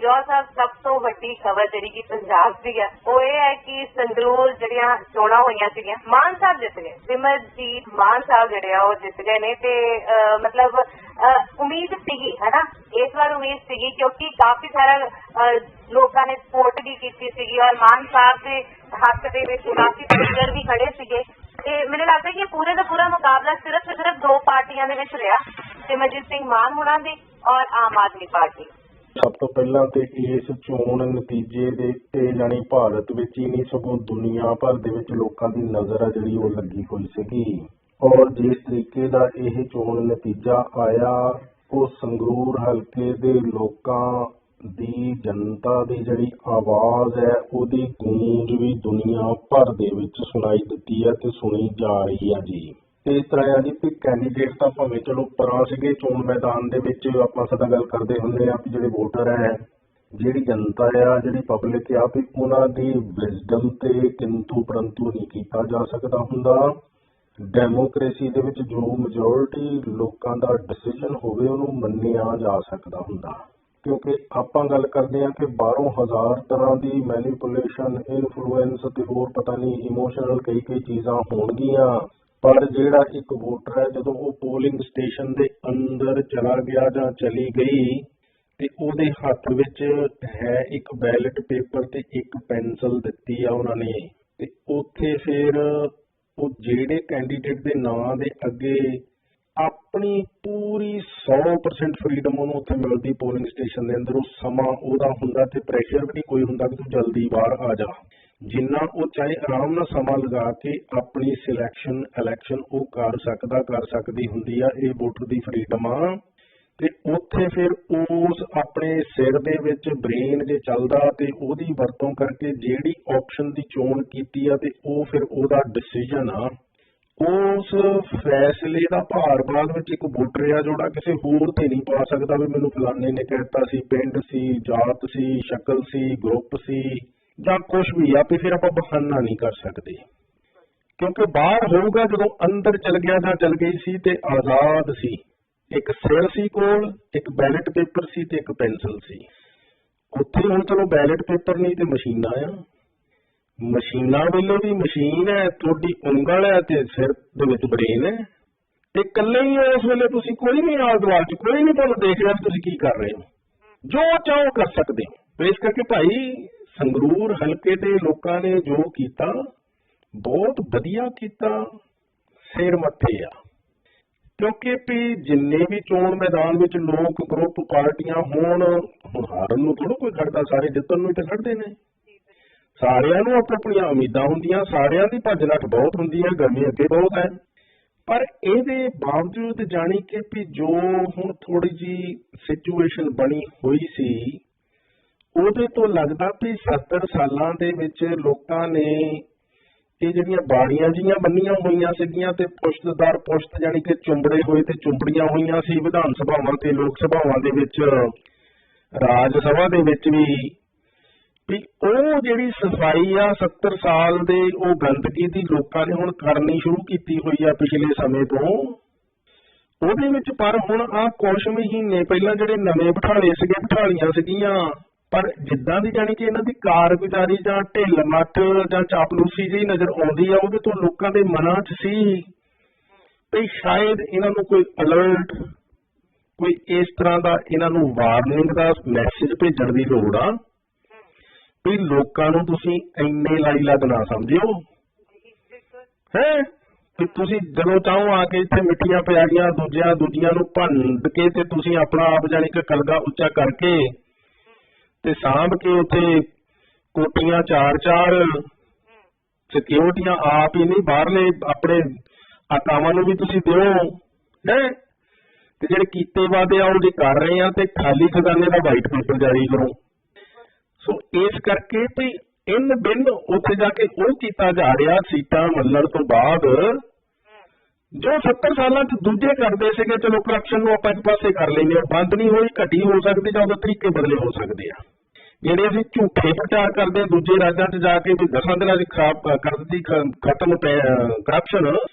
ਜੌਹਰ ਸਾਹਿਬ ਸਭ ਤੋਂ ਵੱਡੀ ਖਬਰ ਜਿਹੜੀ ਕਿ ਪੰਜਾਬ ਦੀ ਹੈ ਉਹ ਇਹ ਹੈ ਕਿ ਸੰਗਰੂਰ ਜਿਹੜੀਆਂ ਚੋਣਾਂ ਹੋਈਆਂ ਸੀਗੀਆਂ, ਮਾਨ ਸਾਹਿਬ ਜਿੱਤ ਗਏ। ਸਿਮਰਜੀਤ ਮਾਨ ਸਾਹਿਬ ਜਿਹੜੇ ਆ ਉਹ ਜਿੱਤ ਗਏ ਨੇ ਤੇ ਮਤਲਬ ਉਮੀਦ ਸੀਗੀ ਹੈ ਨਾ, ਇਸ ਵਾਰ ਉਮੀਦ ਸੀਗੀ ਕਿਉਂਕਿ ਕਾਫੀ ਸਾਰਾ ਲੋਕਾਂ ਨੇ ਸਪੋਰਟ ਵੀ ਕੀਤੀ ਸੀਗੀ ਔਰ ਮਾਨ ਸਾਹਿਬ ਦੇ ਹੱਕ ਦੇ ਵਿੱਚ ਕਾਫੀ ਲੀਡਰ ਵੀ ਖੜੇ ਸੀਗੇ ਤੇ ਮੈਨੂੰ ਲੱਗਦਾ ਕਿ ਪੂਰੇ ਦਾ ਪੂਰਾ ਮੁਕਾਬਲਾ ਸਿਰਫ ਦੋ ਪਾਰਟੀਆਂ ਦੇ ਵਿੱਚ ਰਿਹਾ, ਸਿਮਰਜੀਤ ਸਿੰਘ ਮਾਨ ਹੋਣਾ ਦੀ ਔਰ ਆਮ ਆਦਮੀ ਪਾਰਟੀ। ਸਭ ਤੋਂ ਪਹਿਲਾਂ ਤੇ ਇਸ ਚੋਣ ਨਤੀਜੇ ਦੇ ਤੇ ਜਾਣੀ ਭਾਰਤ ਵਿੱਚ ਹੀ ਨਹੀਂ ਸਗੋਂ ਦੁਨੀਆ ਭਰ ਦੇ ਵਿੱਚ ਲੋਕਾਂ ਦੀ ਨਜ਼ਰ ਆ ਜਿਹੜੀ ਉਹ ਲੱਗੀ ਹੋਈ ਸੀਗੀ ਔਰ ਜਿਸ ਤਰੀਕੇ ਦਾ ਇਹ ਚੋਣ ਨਤੀਜਾ ਆਇਆ ਉਹ ਸੰਗਰੂਰ ਹਲਕੇ ਦੇ ਲੋਕਾਂ ਦੀ ਜਨਤਾ ਦੀ ਜਿਹੜੀ ਆਵਾਜ਼ ਹੈ ਉਹਦੀ ਗੂੰਜ ਵੀ ਦੁਨੀਆ ਭਰ ਦੇ ਵਿੱਚ ਸੁਣਾਈ ਦਿੱਤੀ ਹੈ ਤੇ ਸੁਣੀ ਜਾ ਰਹੀ ਹੈ ਜੀ। ਇਸ ਤਰ੍ਹਾਂ ਆ ਜੀ ਕਿ ਕੈਂਡੀਡੇਟ ਤਾਂ ਭਾਵੇਂ ਚਲੋ ਪਰਾਂ ਸੀਗੇ ਚੋਣ ਮੈਦਾਨ ਦੇ ਵਿੱਚ, ਆਪਾਂ ਸਦਾ ਗੱਲ ਕਰਦੇ ਹੁੰਦੇ ਆ ਕਿ ਜਿਹੜੇ ਵੋਟਰ ਹੈ, ਜਿਹੜੀ ਜਨਤਾ ਆ, ਜਿਹੜੀ ਪਬਲਿਕ ਆ, ਵੀ ਉਹਨਾਂ ਦੀ ਵਿਜ਼ਡਮ ਤੇ ਕਿੰਤੂ ਪਰੰਤੂ ਨਹੀਂ ਕੀਤਾ ਜਾ ਸਕਦਾ ਹੁੰਦਾ। ਡੈਮੋਕ੍ਰੇਸੀ ਦੇ ਵਿੱਚ ਜੋ ਮੈਜੋਰਿਟੀ ਲੋਕਾਂ ਦਾ ਡਿਸੀਜਨ ਹੋਵੇ ਉਹਨੂੰ ਮੰਨਿਆ ਜਾ ਸਕਦਾ ਹੁੰਦਾ, ਕਿਉਂਕਿ ਆਪਾਂ ਗੱਲ ਕਰਦੇ ਹਾਂ ਕਿ ਬਾਹਰੋਂ ਹਜ਼ਾਰ ਤਰ੍ਹਾਂ ਦੀ ਮੈਨੀਪੂਲੇਸ਼ਨ, ਇਨਫਲੂਐਂਸ ਤੇ ਹੋਰ ਪਤਾ ਨਹੀਂ ਇਮੋਸ਼ਨਲ ਕਈ ਚੀਜ਼ਾਂ ਹੋਣਗੀਆਂ, ਪਰ ਜਿਹੜਾ ਇੱਕ ਵੋਟਰ ਹੈ ਜਦੋਂ ਉਹ ਪੋਲਿੰਗ ਸਟੇਸ਼ਨ ਦੇ ਅੰਦਰ ਚਲਾ ਗਿਆ ਜਾਂ ਚਲੀ ਗਈ ਤੇ ਉਹਦੇ ਹੱਥ ਵਿੱਚ ਹੈ ਇੱਕ ਬੈਲਟ ਪੇਪਰ ਤੇ ਇੱਕ ਪੈਨਸਲ ਦਿੱਤੀ ਆ ਉਹਨਾਂ ਨੇ, ਤੇ ਉੱਥੇ ਫਿਰ ਉਹ ਜਿਹੜੇ ਕੈਂਡੀਡੇਟ ਦੇ ਨਾਂ ਦੇ ਅੱਗੇ ਆਪਣੀ ਪੂਰੀ 100% ਫਰੀਡਮ ਉਹਨੂੰ ਉੱਥੇ ਮਿਲਦੀ ਪੋਲਿੰਗ ਸਟੇਸ਼ਨ ਦੇ ਅੰਦਰ, ਉਹ ਸਮਾਂ ਉਹਦਾ ਹੁੰਦਾ ਤੇ ਪ੍ਰੈਸ਼ਰ ਵੀ ਨਹੀਂ ਕੋਈ ਹੁੰਦਾ ਕਿ ਤੂੰ ਜਲਦੀ ਬਾਹਰ ਆ ਜਾ, ਜਿੰਨਾ ਉਹ ਚਾਹੇ ਆਰਾਮ ਨਾਲ ਸਮਾਂ ਲਗਾ ਕੇ ਆਪਣੀ ਇਲੈਕਸ਼ਨ ਉਹ ਕਰ ਸਕਦੀ ਹੁੰਦੀ ਆ। ਇਹ ਵੋਟਰ ਦੀ ਫਰੀਡਮ ਆ ਤੇ ਉੱਥੇ ਫਿਰ ਉਸ ਆਪਣੇ ਸਿਰ ਦੇ ਵਿੱਚ ਬ੍ਰੇਨ ਜੇ ਚੱਲਦਾ ਤੇ ਉਹਦੀ ਵਰਤੋਂ ਕਰਕੇ ਜਿਹੜੀ ਆਪਸ਼ਨ ਦੀ ਚੋਣ ਕੀਤੀ ਆ ਤੇ ਉਹ ਫਿਰ ਉਹਦਾ ਡਿਸੀਜਨ ਆ। ਉਸ ਫੈਸਲੇ ਦਾ ਭਾਰ ਬਾਅਦ ਵਿੱਚ ਇੱਕ ਵੋਟਰ ਆ ਜਿਹੜਾ ਕਿਸੇ ਹੋਰ ਤੇ ਨਹੀਂ ਪਾ ਸਕਦਾ ਵੀ ਮੈਨੂੰ ਫਲਾਣੇ ਨੇ ਕਹਿਤਾ ਸੀ, ਪਿੰਡ ਸੀ, ਜਾਤ ਸੀ, ਸ਼ਕਲ ਸੀ, ਗਰੁੱਪ ਸੀ ਜਾਂ ਕੁਛ ਵੀ ਆ, ਤੇ ਫਿਰ ਆਪਾਂ ਬਹਾਨਾ ਨਹੀਂ ਕਰ ਸਕਦੇ ਕਿਉਂਕਿ ਬਾਹਰ ਹੋਊਗਾ ਜਦੋਂ ਅੰਦਰ ਚਲ ਗਿਆ ਜਾਂ ਚਲ ਗਈ ਸੀ ਤੇ ਆਜ਼ਾਦ ਸੀ। ਇੱਕ ਸਿਰ ਸੀ ਕੋਲ, ਇੱਕ ਬੈਲਟ ਪੇਪਰ ਸੀ ਤੇ ਇੱਕ ਪੈਨਸਲ ਸੀ। ਉੱਥੇ ਹੁਣ ਚਲੋ ਬੈਲਟ ਪੇਪਰ ਨਹੀਂ ਤੇ ਮਸ਼ੀਨਾਂ ਆ, ਮਸ਼ੀਨਾਂ ਵੱਲੋਂ ਵੀ ਮਸ਼ੀਨ ਹੈ, ਤੁਹਾਡੀ ਉਂਗਲ ਹੈ ਤੇ ਸਿਰ ਦੇ ਵਿੱਚ ਬ੍ਰੇਨ ਹੈ ਤੇ ਇਕੱਲੇ ਹੀ ਇਸ ਵੇਲੇ ਤੁਸੀਂ ਕੋਈ ਨਹੀਂ ਆਲ ਦੁਆਲ ਚ ਕੋਈ ਨਹੀਂ ਤੁਹਾਨੂੰ ਦੇਖ ਰਿਹਾ ਤੁਸੀਂ ਕੀ ਕਰ ਰਹੇ ਹੋ, ਜੋ ਚਾਹੋ ਕਰ ਸਕਦੇ ਹੋ। ਇਸ ਕਰਕੇ ਭਾਈ ਸੰਗਰੂਰ ਹਲਕੇ ਦੇ ਲੋਕਾਂ ਨੇ ਜੋ ਕੀਤਾ ਬਹੁਤ ਵਧੀਆ ਕੀਤਾ, ਸਿਰ ਮੱਥੇ ਆ, ਕਿਉਂਕਿ ਵੀ ਜਿੰਨੇ ਵੀ ਚੋਣ ਮੈਦਾਨ ਵਿੱਚ ਲੋਕ ਗਰੁੱਪ ਪਾਰਟੀਆਂ ਹੋਣ, ਹੁਣ ਹਾਰਨ ਨੂੰ ਥੋੜਾ ਕੋਈ ਖੜਦਾ, ਸਾਰੇ ਜਿੱਤਣ ਨੂੰ ਹੀ ਤਾਂ ਖੜਦੇ ਨੇ, ਸਾਰਿਆਂ ਨੂੰ ਆਪਣੀਆਂ ਉਮੀਦਾਂ ਹੁੰਦੀਆਂ, ਸਾਰਿਆਂ ਦੀ ਭੱਜ ਨੱਠ ਬਹੁਤ ਹੁੰਦੀ ਹੈ, ਗਰਮੀ ਅੱਗੇ ਬਹੁਤ ਹੈ, ਪਰ ਇਹਦੇ ਬਾਵਜੂਦ ਜਾਣੀ ਕਿ ਵੀ ਜੋ ਹੁਣ ਥੋੜੀ ਜੀ ਸਿਚੁਏਸ਼ਨ ਬਣੀ ਹੋਈ ਸੀ ਉਹਦੇ ਤੋਂ ਲੱਗਦਾ ਵੀ 70 ਸਾਲਾਂ ਦੇ ਵਿੱਚ ਲੋਕਾਂ ਨੇ ਇਹ ਜਿਹੜੀਆਂ ਬਾੜੀਆਂ ਜੀਆਂ ਬੰਨੀਆਂ ਹੋਈਆਂ ਸੀਗੀਆਂ ਤੇ ਪੁਸ਼ਤ ਪੁਸ਼ਤ ਜਾਣੀ ਕਿ ਚੁੰਬੜੇ ਹੋਏ ਤੇ ਚੁੰਬੜੀਆਂ ਹੋਈਆਂ ਸੀ ਵਿਧਾਨ ਸਭਾਵਾਂ ਤੇ ਲੋਕ ਸਭਾਵਾਂ ਦੇ ਵਿੱਚ, ਰਾਜ ਸਭਾ ਦੇ ਵਿੱਚ ਵੀ ਉਹ ਜਿਹੜੀ ਸਫਾਈ ਆ 70 ਸਾਲ ਦੇ ਉਹ ਗੰਦਗੀ ਦੀ ਲੋਕਾਂ ਨੇ ਹੁਣ ਕਰਨੀ ਸ਼ੁਰੂ ਕੀਤੀ ਹੋਈ ਆ ਪਿਛਲੇ ਸਮੇਂ ਤੋਂ, ਉਹਦੇ ਵਿੱਚ ਪਰ ਹੁਣ ਆ ਕੁਝ ਮਹੀਨੇ ਪਹਿਲਾਂ ਜਿਹੜੇ ਨਵੇਂ ਬਿਠਾਲੀਆਂ ਸੀਗੀਆਂ, ਪਰ ਜਿੱਦਾਂ ਦੀ ਜਾਣੀ ਕਿ ਇਹਨਾਂ ਦੀ ਕਾਰਗੁਜ਼ਾਰੀ ਜਾਂ ਢਿੱਲ ਮੱਠ ਜਾਂ ਚਾਪਲੂਸੀ ਜਿਹੀ ਨਜ਼ਰ ਆਉਂਦੀ ਆ, ਉਹਦੇ ਤੋਂ ਲੋਕਾਂ ਦੇ ਮਨਾਂ 'ਚ ਸੀ ਵੀ ਸ਼ਾਇਦ ਇਹਨਾਂ ਨੂੰ ਕੋਈ ਅਲਰਟ, ਕੋਈ ਇਸ ਤਰ੍ਹਾਂ ਦਾ ਇਹਨਾਂ ਨੂੰ ਵਾਰਨਿੰਗ ਦਾ ਮੈਸੇਜ ਭੇਜਣ ਦੀ ਲੋੜ ਆ ਵੀ ਲੋਕਾਂ ਨੂੰ ਤੁਸੀਂ ਇੰਨੇ ਲਾਈਲੱਗ ਨਾ ਸਮਝਿਓ ਹੈ ਕਿ ਤੁਸੀਂ ਜਦੋਂ ਚਾਹੋ ਆ ਕੇ ਇੱਥੇ ਮਿੱਠੀਆਂ ਪਿਆਰੀਆਂ ਦੂਜੀਆਂ ਨੂੰ ਭੰਡ ਕੇ ਤੇ ਤੁਸੀਂ ਆਪਣਾ ਆਪ ਜਾਣੀ ਕਿ ਕਲਗਾ ਉੱਚਾ ਕਰਕੇ ਤੇ ਸਾਂਭ ਕੇ ਉੱਥੇ ਕੋਟੀਆਂ ਚਾਰ ਸਿਕਿਉਰਟੀਆਂ ਆਪ ਹੀ ਨਹੀਂ ਬਾਹਰਲੇ ਆਪਣੇ ਆਕਾਵਾਂ ਨੂੰ ਵੀ ਤੁਸੀਂ ਦਿਓ ਹੈ ਤੇ ਜਿਹੜੇ ਕੀਤੇ ਵਾਅਦੇ ਆ ਉਹ ਜੇ ਕਰ ਰਹੇ ਆ ਤੇ ਖਾਲੀ ਖਜ਼ਾਨੇ ਦਾ ਵਾਈਟ ਪੇਪਰ ਜਾਰੀ ਕਰੋ। ਸੋ ਇਸ ਕਰਕੇ ਵੀ ਇਨ ਬਿਨ ਉੱਥੇ ਜਾ ਕੇ ਉਹ ਕੀਤਾ ਜਾ ਰਿਹਾ ਸੀਟਾਂ ਮੱਲਣ ਤੋਂ ਬਾਅਦ ਜੋ 70 ਸਾਲਾਂ 'ਚ ਦੂਜੇ ਕਰਦੇ ਸੀਗੇ, ਚਲੋ ਕਰਪਸ਼ਨ ਨੂੰ ਆਪਾਂ ਇੱਕ ਪਾਸੇ ਕਰ ਲੈਂਦੇ ਹਾਂ, ਬੰਦ ਨਹੀਂ ਹੋਈ, ਘਟੀ ਹੋ ਸਕਦੀ ਜਾਂ ਉਹਦੇ ਤਰੀਕੇ ਬਦਲੇ ਹੋ ਸਕਦੇ ਆ। ਜਿਹੜੇ ਅਸੀਂ ਝੂਠੇ ਪ੍ਰਚਾਰ ਕਰਦੇ ਹਾਂ ਦੂਜੇ ਰਾਜਾਂ 'ਚ ਜਾ ਕੇ ਵੀ 10 ਦਿਨਾਂ 'ਚ ਕਰ ਦਿੱਤੀ ਖਤਮ ਕਰਪਸ਼ਨ,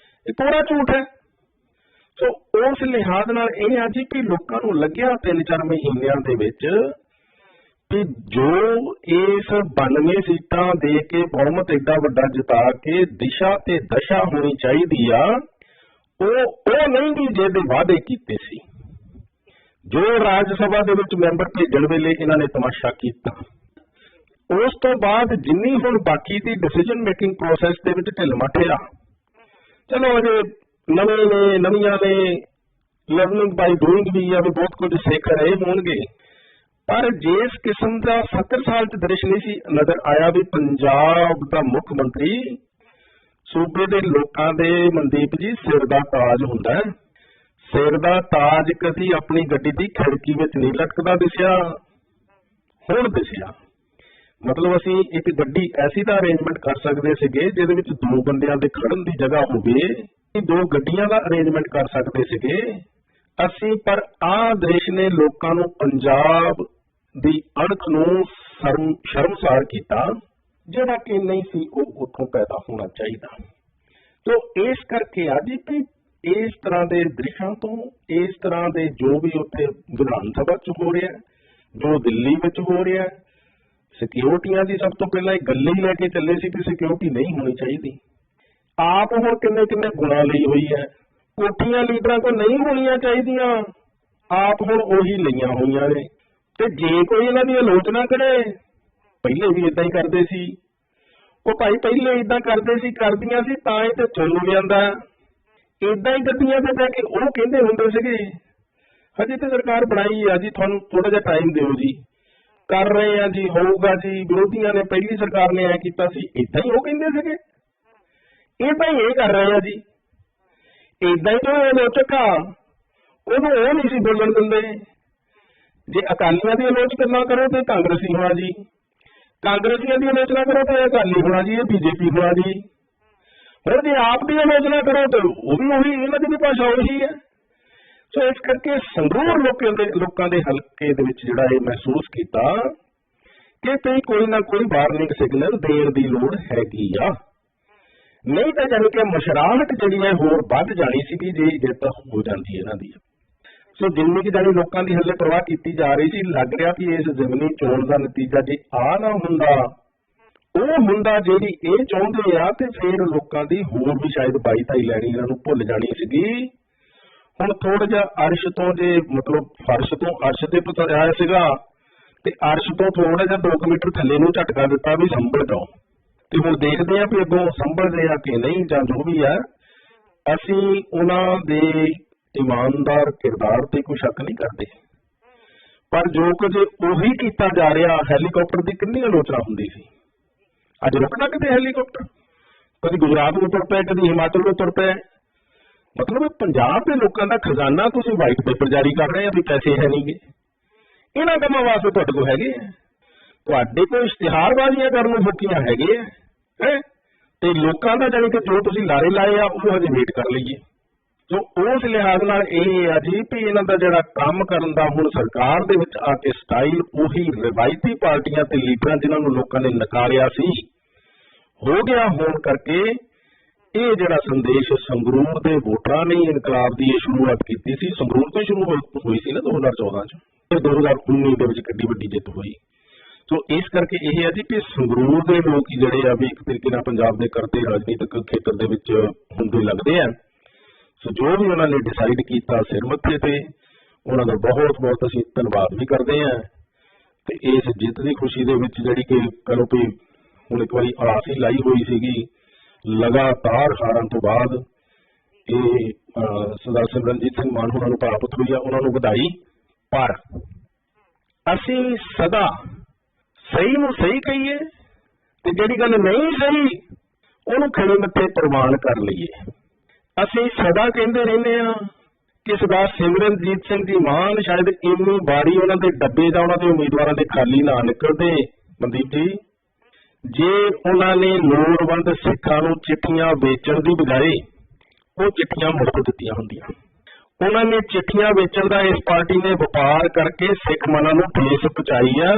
ਇਹ ਪੂਰਾ ਝੂਠ ਹੈ। ਸੋ ਉਸ ਲਿਹਾਜ਼ ਨਾਲ ਇਹ ਆ ਜੀ ਕਿ ਲੋਕਾਂ ਨੂੰ ਲੱਗਿਆ 3-4 ਮਹੀਨਿਆਂ ਦੇ ਵਿੱਚ ਕਿ ਜੋ ਇਸ 92 ਸੀਟਾਂ ਦੇ ਕੇ ਬਹੁਮਤ ਏਡਾ ਵੱਡਾ ਜਿਤਾ ਕੇ ਦਿਸ਼ਾ ਤੇ ਦਸ਼ਾ ਹੋਣੀ ਚਾਹੀਦੀ ਆ, ਉਹ ਨਹੀਂ ਵੀ ਜਿਹਦੇ ਵਾਅਦੇ ਕੀਤੇ ਸੀ। ਜੋ ਰਾਜ ਸਭਾ ਦੇ ਵਿੱਚ ਮੈਂਬਰ ਭੇਜਣ ਵੇਲੇ ਇਹਨਾਂ ਨੇ ਤਮਾਸ਼ਾ ਕੀਤਾ, ਉਸ ਤੋਂ ਬਾਅਦ ਜਿੰਨੀ ਹੁਣ ਬਾਕੀ ਦੀ ਡਿਸੀਜਨ ਮੇਕਿੰਗ ਪ੍ਰੋਸੈਸ ਦੇ ਵਿੱਚ ਢਿੱਲ ਮੱਠਿਆ। ਚਲੋ ਅਜੇ ਨਵੀਆਂ ਨੇ ਲਰਨਿੰਗ ਬਾਈ ਡੂਇੰਗ ਵੀ ਆ, ਵੀ ਬਹੁਤ ਕੁਝ ਸਿੱਖ ਰਹੇ ਹੋਣਗੇ, ਪਰ ਜਿਸ ਕਿਸਮ ਦਾ 70 ਸਾਲ ਚ ਦ੍ਰਿਸ਼ ਨਹੀਂ ਸੀ ਨਜ਼ਰ ਆਇਆ ਵੀ ਪੰਜਾਬ ਦਾ ਮੁੱਖ ਮੰਤਰੀ ਸੂਬੇ ਦੇ ਲੋਕਾਂ ਦੇ, ਮਨਦੀਪ ਜੀ, ਸਿਰ ਦਾ ਤਾਜ ਹੁੰਦਾ ਹੈ। ਸਿਰ ਦਾ ਤਾਜ ਕਦੀ ਆਪਣੀ ਗੱਡੀ ਦੀ ਖਿੜਕੀ ਵਿੱਚ ਨਹੀਂ ਲਟਕਦਾ ਦਿਸਿਆ, ਹੁਣ ਦਿਸਿਆ। ਮਤਲਬ ਅਸੀਂ ਇੱਕ ਗੱਡੀ ਐਸੀ ਦਾ ਅਰੇਂਜਮੈਂਟ ਕਰ ਸਕਦੇ ਸੀਗੇ ਜਿਹਦੇ ਵਿੱਚ 2 ਬੰਦਿਆਂ ਦੇ ਖੜਨ ਦੀ ਜਗ੍ਹਾ ਹੋਵੇ, 2 ਗੱਡੀਆਂ ਦਾ ਅਰੇਂਜਮੈਂਟ ਕਰ ਸਕਦੇ ਸੀਗੇ ਅਸੀਂ, ਪਰ ਆਹ ਦ੍ਰਿਸ਼ ਨੇ ਲੋਕਾਂ ਨੂੰ ਪੰਜਾਬ ਦੀ ਅਣਖ ਨੂੰ ਸ਼ਰਮਸਾਰ ਕੀਤਾ, ਜਿਹੜਾ ਕਿ ਨਹੀਂ ਸੀ ਉਹ ਉੱਥੋਂ ਪੈਦਾ ਹੋਣਾ ਚਾਹੀਦਾ। ਤੋ ਇਸ ਕਰਕੇ ਅੱਜ ਵੀ ਇਸ ਤਰ੍ਹਾਂ ਦੇ ਦ੍ਰਿਸ਼ਾਂ ਤੋਂ, ਇਸ ਤਰ੍ਹਾਂ ਦੇ ਜੋ ਵੀ ਉੱਥੇ ਵਿਧਾਨ ਸਭਾ ਚ ਹੋ ਰਿਹਾ, ਜੋ ਦਿੱਲੀ ਵਿੱਚ ਹੋ ਰਿਹਾ, ਸਿਕਿਉਰਟੀਆਂ ਦੀ ਸਭ ਤੋਂ ਪਹਿਲਾਂ ਇਹ ਗੱਲ ਹੀ ਲੈ ਕੇ ਚੱਲੇ ਸੀ ਕਿ ਸਿਕਿਉਰਟੀ ਨਹੀਂ ਹੋਣੀ ਚਾਹੀਦੀ। ਆਪ ਹੁਣ ਕਿੰਨੇ ਗੁਣਾ ਲਈ ਹੋਈ ਹੈ, ਕੋਠੀਆਂ ਲੀਡਰਾਂ ਕੋਲ ਨਹੀਂ ਹੋਣੀਆਂ ਚਾਹੀਦੀਆਂ, ਆਪ ਹੁਣ ਉਹੀ ਲਈਆਂ ਹੋਈਆਂ ਨੇ। ਤੇ ਜੇ ਕੋਈ ਇਹਨਾਂ ਦੀ ਆਲੋਚਨਾ ਕਰੇ, ਪਹਿਲੇ ਵੀ ਇਦਾਂ ਹੀ ਕਰਦੇ ਸੀ, ਉਹ ਭਾਈ ਪਹਿਲੇ ਇਦਾਂ ਕਰਦੇ ਸੀ, ਕਰਦੀਆਂ ਸੀ ਤਾਂ ਹੀ ਤੇ ਚੁਣ ਜਾਂਦਾ। ਇਦਾਂ ਹੀ ਗੱਡੀਆਂ ਤੇ ਬਹਿ ਕੇ ਉਹ ਕਹਿੰਦੇ ਹੁੰਦੇ ਸੀਗੇ ਹਜੇ ਤੇ ਸਰਕਾਰ ਬਣਾਈ ਆ ਜੀ, ਤੁਹਾਨੂੰ ਥੋੜਾ ਜਿਹਾ ਟਾਈਮ ਦਿਓ ਜੀ, ਕਰ ਰਹੇ ਆ ਜੀ, ਹੋਊਗਾ ਜੀ, ਵਿਰੋਧੀਆਂ ਨੇ ਪਹਿਲੀ ਸਰਕਾਰ ਨੇ ਐ ਕੀਤਾ ਸੀ, ਇਦਾਂ ਹੀ ਉਹ ਕਹਿੰਦੇ ਸੀਗੇ, ਇਦਾਂ ਹੀ ਇਹ ਕਰ ਰਹੇ ਆ ਜੀ। ਇਦਾਂ ਹੀ ਜੋ ਆਲੋਚਕ ਆ ਉਹਨੂੰ ਉਹ ਨਹੀਂ ਸੀ ਬੋਲਣ ਦਿੰਦੇ। ਜੇ ਅਕਾਲੀਆਂ ਦੀ ਆਲੋਚਨਾ ਕਰੋ ਤੇ ਕਾਂਗਰਸੀ ਹੋਣਾ ਜੀ, ਕਾਂਗਰਸੀਆਂ ਦੀ ਆਲੋਚਨਾ ਕਰੋ ਤੇ ਅਕਾਲੀ ਹੋਣਾ ਜੀ, ਇਹ ਬੀਜੇਪੀ ਹੋਣਾ ਜੀ। ਹੁਣ ਜੇ ਆਪ ਦੀ ਆਲੋਚਨਾ ਕਰੋ ਤੇ ਉਹ ਵੀ ਉਹੀ, ਇਹਨਾਂ ਦੀ ਵੀ ਭਾਸ਼ਾ ਉਹੀ ਹੈ। ਸੋ ਇਸ ਕਰਕੇ ਸੰਗਰੂਰ ਲੋਕਾਂ ਦੇ ਹਲਕੇ ਦੇ ਵਿੱਚ ਜਿਹੜਾ ਇਹ ਮਹਿਸੂਸ ਕੀਤਾ ਕਿ ਕੋਈ ਨਾ ਕੋਈ ਵਾਰਨਿੰਗ ਸਿਗਨਲ ਦੇਣ ਦੀ ਲੋੜ ਹੈਗੀ ਆ, ਨਹੀਂ ਤਾਂ ਜਾਣੀ ਕਿ ਮੁਸ਼ਰਾਹਟ ਜਿਹੜੀ ਹੈ ਹੋਰ ਵੱਧ ਜਾਣੀ ਸੀ ਜੇ ਜਿੱਤ ਹੋ ਜਾਂਦੀ ਇਹਨਾਂ ਦੀ। ਸੋ ਜਿੰਨੀ ਕਿ ਜਾਣੀ ਲੋਕਾਂ ਦੀ ਹੱਲੇ ਪ੍ਰਵਾਹ ਕੀਤੀ ਜਾ ਰਹੀ ਸੀ, ਲੱਗ ਰਿਹਾ ਕਿ ਇਸ ਜ਼ਮੀਨੀ ਚੋਣ ਦਾ ਨਤੀਜਾ ਜੇ ਆ ਨਾ ਹੁੰਦਾ, ਉਹ ਹੁੰਦਾ ਜਿਹੜੀ ਇਹ ਚਾਹੁੰਦੇ ਆ, ਤੇ ਫਿਰ ਲੋਕਾਂ ਦੀ ਹੋਰ ਵੀ ਸ਼ਾਇਦ 22-23 ਲੈਣੀ ਇਹਨਾਂ ਨੂੰ ਭੁੱਲ ਜਾਣੀ ਸੀਗੀ। ਹੁਣ ਥੋੜਾ ਜਿਹਾ ਅਰਸ਼ ਤੋਂ, ਜੇ ਮਤਲਬ ਫਰਸ਼ ਤੋਂ ਅਰਸ਼ ਤੇ ਪਹੁੰਚਾਇਆ ਸੀਗਾ, ਤੇ ਅਰਸ਼ ਤੋਂ ਥੋੜਾ ਜਿਹਾ 2 ਮੀਟਰ ਥੱਲੇ ਨੂੰ ਝਟਕਾ ਦਿੱਤਾ ਵੀ ਸੰਭਲ ਜਾਓ, ਤੇ ਹੁਣ ਦੇਖਦੇ ਆ ਵੀ ਅੱਗੋਂ ਸੰਭਲਦੇ ਆ ਕਿ ਨਹੀਂ, ਜਾਂ ਜੋ ਵੀ ਹੈ। ਅਸੀਂ ਉਹਨਾਂ ਦੇ ਇਮਾਨਦਾਰ ਕਿਰਦਾਰ ਤੇ ਕੋਈ ਸ਼ੱਕ ਨਹੀਂ ਕਰਦੇ, ਪਰ ਜੋ ਕੁਝ ਉਹੀ ਕੀਤਾ ਜਾ ਰਿਹਾ, ਹੈਲੀਕਾਪਟਰ ਦੀ ਕਿੰਨੀ ਆਲੋਚਨਾ ਹੁੰਦੀ ਸੀ, ਅੱਜ ਰੁਕਣਾ ਕਿਤੇ ਹੈਲੀਕਾਪਟਰ, ਕਦੀ ਗੁਜਰਾਤ ਨੂੰ ਤੁਰ ਪਏ, ਕਦੀ ਹਿਮਾਚਲ ਨੂੰ ਤੁਰ ਪਏ। ਮਤਲਬ ਪੰਜਾਬ ਦੇ ਲੋਕਾਂ ਦਾ ਖਜ਼ਾਨਾ ਤੁਸੀਂ ਵਾਈਟ ਪੇਪਰ ਜਾਰੀ ਕਰ ਰਹੇ ਆ ਵੀ ਪੈਸੇ ਹੈ ਨਹੀਂਗੇ, ਇਹਨਾਂ ਕੰਮਾਂ ਵਾਸਤੇ ਤੁਹਾਡੇ ਕੋਲ ਹੈਗੇ ਆ, ਤੁਹਾਡੇ ਕੋਲ ਇਸ਼ਤਿਹਾਰਬਾਜ਼ੀਆਂ ਕਰਨ ਨੂੰ ਫੋਕੀਆਂ ਹੈਗੇ ਆ, ਤੇ ਲੋਕਾਂ ਦਾ ਜਾਣੀ ਕਿ ਜੋ ਤੁਸੀਂ ਲਾਰੇ ਲਾਏ ਆ ਉਹ ਹਜੇ ਵੇਟ ਕਰ ਲਈਏ। ਸੋ ਉਸ ਲਿਹਾਜ਼ ਨਾਲ ਇਹ ਆ ਜੀ ਵੀ ਇਹਨਾਂ ਦਾ ਜਿਹੜਾ ਕੰਮ ਕਰਨ ਦਾ ਹੁਣ ਸਰਕਾਰ ਦੇ ਵਿੱਚ ਆ ਕੇ ਸਟਾਈਲ ਉਹੀ ਰਵਾਇਤੀ ਪਾਰਟੀਆਂ ਤੇ ਲੀਡਰਾਂ ਜਿਨ੍ਹਾਂ ਨੂੰ ਲੋਕਾਂ ਨੇ ਨਕਾਰਿਆ ਸੀ ਹੋ ਗਿਆ ਹੋਣ ਕਰਕੇ ਇਹ ਜਿਹੜਾ ਸੰਦੇਸ਼ ਸੰਗਰੂਰ ਦੇ ਵੋਟਰਾਂ ਨੇ ਇਨਕਲਾਬ ਦੀ ਸ਼ੁਰੂਆਤ ਕੀਤੀ ਸੀ, ਸੰਗਰੂਰ ਤੋਂ ਸ਼ੁਰੂ ਹੋਈ ਸੀ ਨਾ 2014 ਚ, ਤੇ 2019 ਦੇ ਵਿੱਚ ਕਿੰਨੀ ਵੱਡੀ ਜਿੱਤ ਹੋਈ। ਸੋ ਇਸ ਕਰਕੇ ਇਹ ਹੈ ਜੀ ਕਿ ਸੰਗਰੂਰ ਦੇ ਲੋਕ ਜਿਹੜੇ ਆ ਵੀ ਇੱਕ ਤਰੀਕੇ ਨਾਲ ਪੰਜਾਬ ਦੇ ਕਰਦੇ ਰਾਜਨੀਤਿਕ ਖੇਤਰ ਦੇ ਵਿੱਚ ਹੁੰਦੇ ਲੱਗਦੇ ਆ। ਸੋ ਜੋ ਵੀ ਉਹਨਾਂ ਨੇ ਡਿਸਾਈਡ ਕੀਤਾ ਸਿਰ ਮੱਥੇ ਤੇ, ਉਹਨਾਂ ਦਾ ਬਹੁਤ ਬਹੁਤ ਅਸੀਂ ਧੰਨਵਾਦ ਵੀ ਕਰਦੇ ਹਾਂ। ਤੇ ਇਸ ਜਿੱਤ ਦੀ ਖੁਸ਼ੀ ਦੇ ਵਿੱਚ ਜਿਹੜੀ ਕਿ ਕਰੋ ਵੀ ਹੁਣ ਇੱਕ ਵਾਰੀ ਆਸ ਹੀ ਲਾਈ ਹੋਈ ਸੀਗੀ, ਲਗਾਤਾਰ ਹਾਰਨ ਤੋਂ ਬਾਅਦ ਇਹ ਸਰਦਾਰ ਸਿਮਰਨਜੀਤ ਸਿੰਘ ਮਾਨ ਹੋਰਾਂ ਨੂੰ ਪ੍ਰਾਪਤ ਹੋਈ ਆ, ਉਹਨਾਂ ਨੂੰ ਵਧਾਈ। ਪਰ ਅਸੀਂ ਸਦਾ ਸਹੀ ਨੂੰ ਸਹੀ ਕਹੀਏ ਤੇ ਜਿਹੜੀ ਗੱਲ ਨਹੀਂ ਸਹੀ ਉਹਨੂੰ ਖੜੇ ਮੱਥੇ ਪ੍ਰਵਾਨ ਕਰ ਲਈਏ। ਅਸੀਂ ਸਦਾ ਕਹਿੰਦੇ ਰਹਿੰਦੇ ਹਾਂ ਕਿ ਸਰਦਾਰ ਸਿਮਰਨਜੀਤ ਸਿੰਘ ਜੀ ਮਾਨ ਸ਼ਾਇਦ ਇੰਨੀ ਵਾਰੀ ਉਹਨਾਂ ਦੇ ਡੱਬੇ ਦਾ ਉਹਨਾਂ ਦੇ ਉਮੀਦਵਾਰਾਂ ਦੇ ਖਾਲੀ ਨਾ ਨਿਕਲਦੇ ਮਨਦੀਪ ਜੀ, ਜੇ ਉਹਨਾਂ ਨੇ ਲੋੜਵੰਦ ਸਿੱਖਾਂ ਨੂੰ ਚਿੱਠੀਆਂ ਵੇਚਣ ਦੀ ਬਜਾਏ ਉਹ ਚਿੱਠੀਆਂ ਮੁੜ ਦਿੱਤੀਆਂ ਹੁੰਦੀਆਂ। ਉਹਨਾਂ ਨੇ ਚਿੱਠੀਆਂ ਵੇਚਣ ਦਾ ਇਸ ਪਾਰਟੀ ਨੇ ਵਪਾਰ ਕਰਕੇ ਸਿੱਖ ਮਨਾਂ ਨੂੰ ਠੇਸ ਪਹੁੰਚਾਈ ਆ।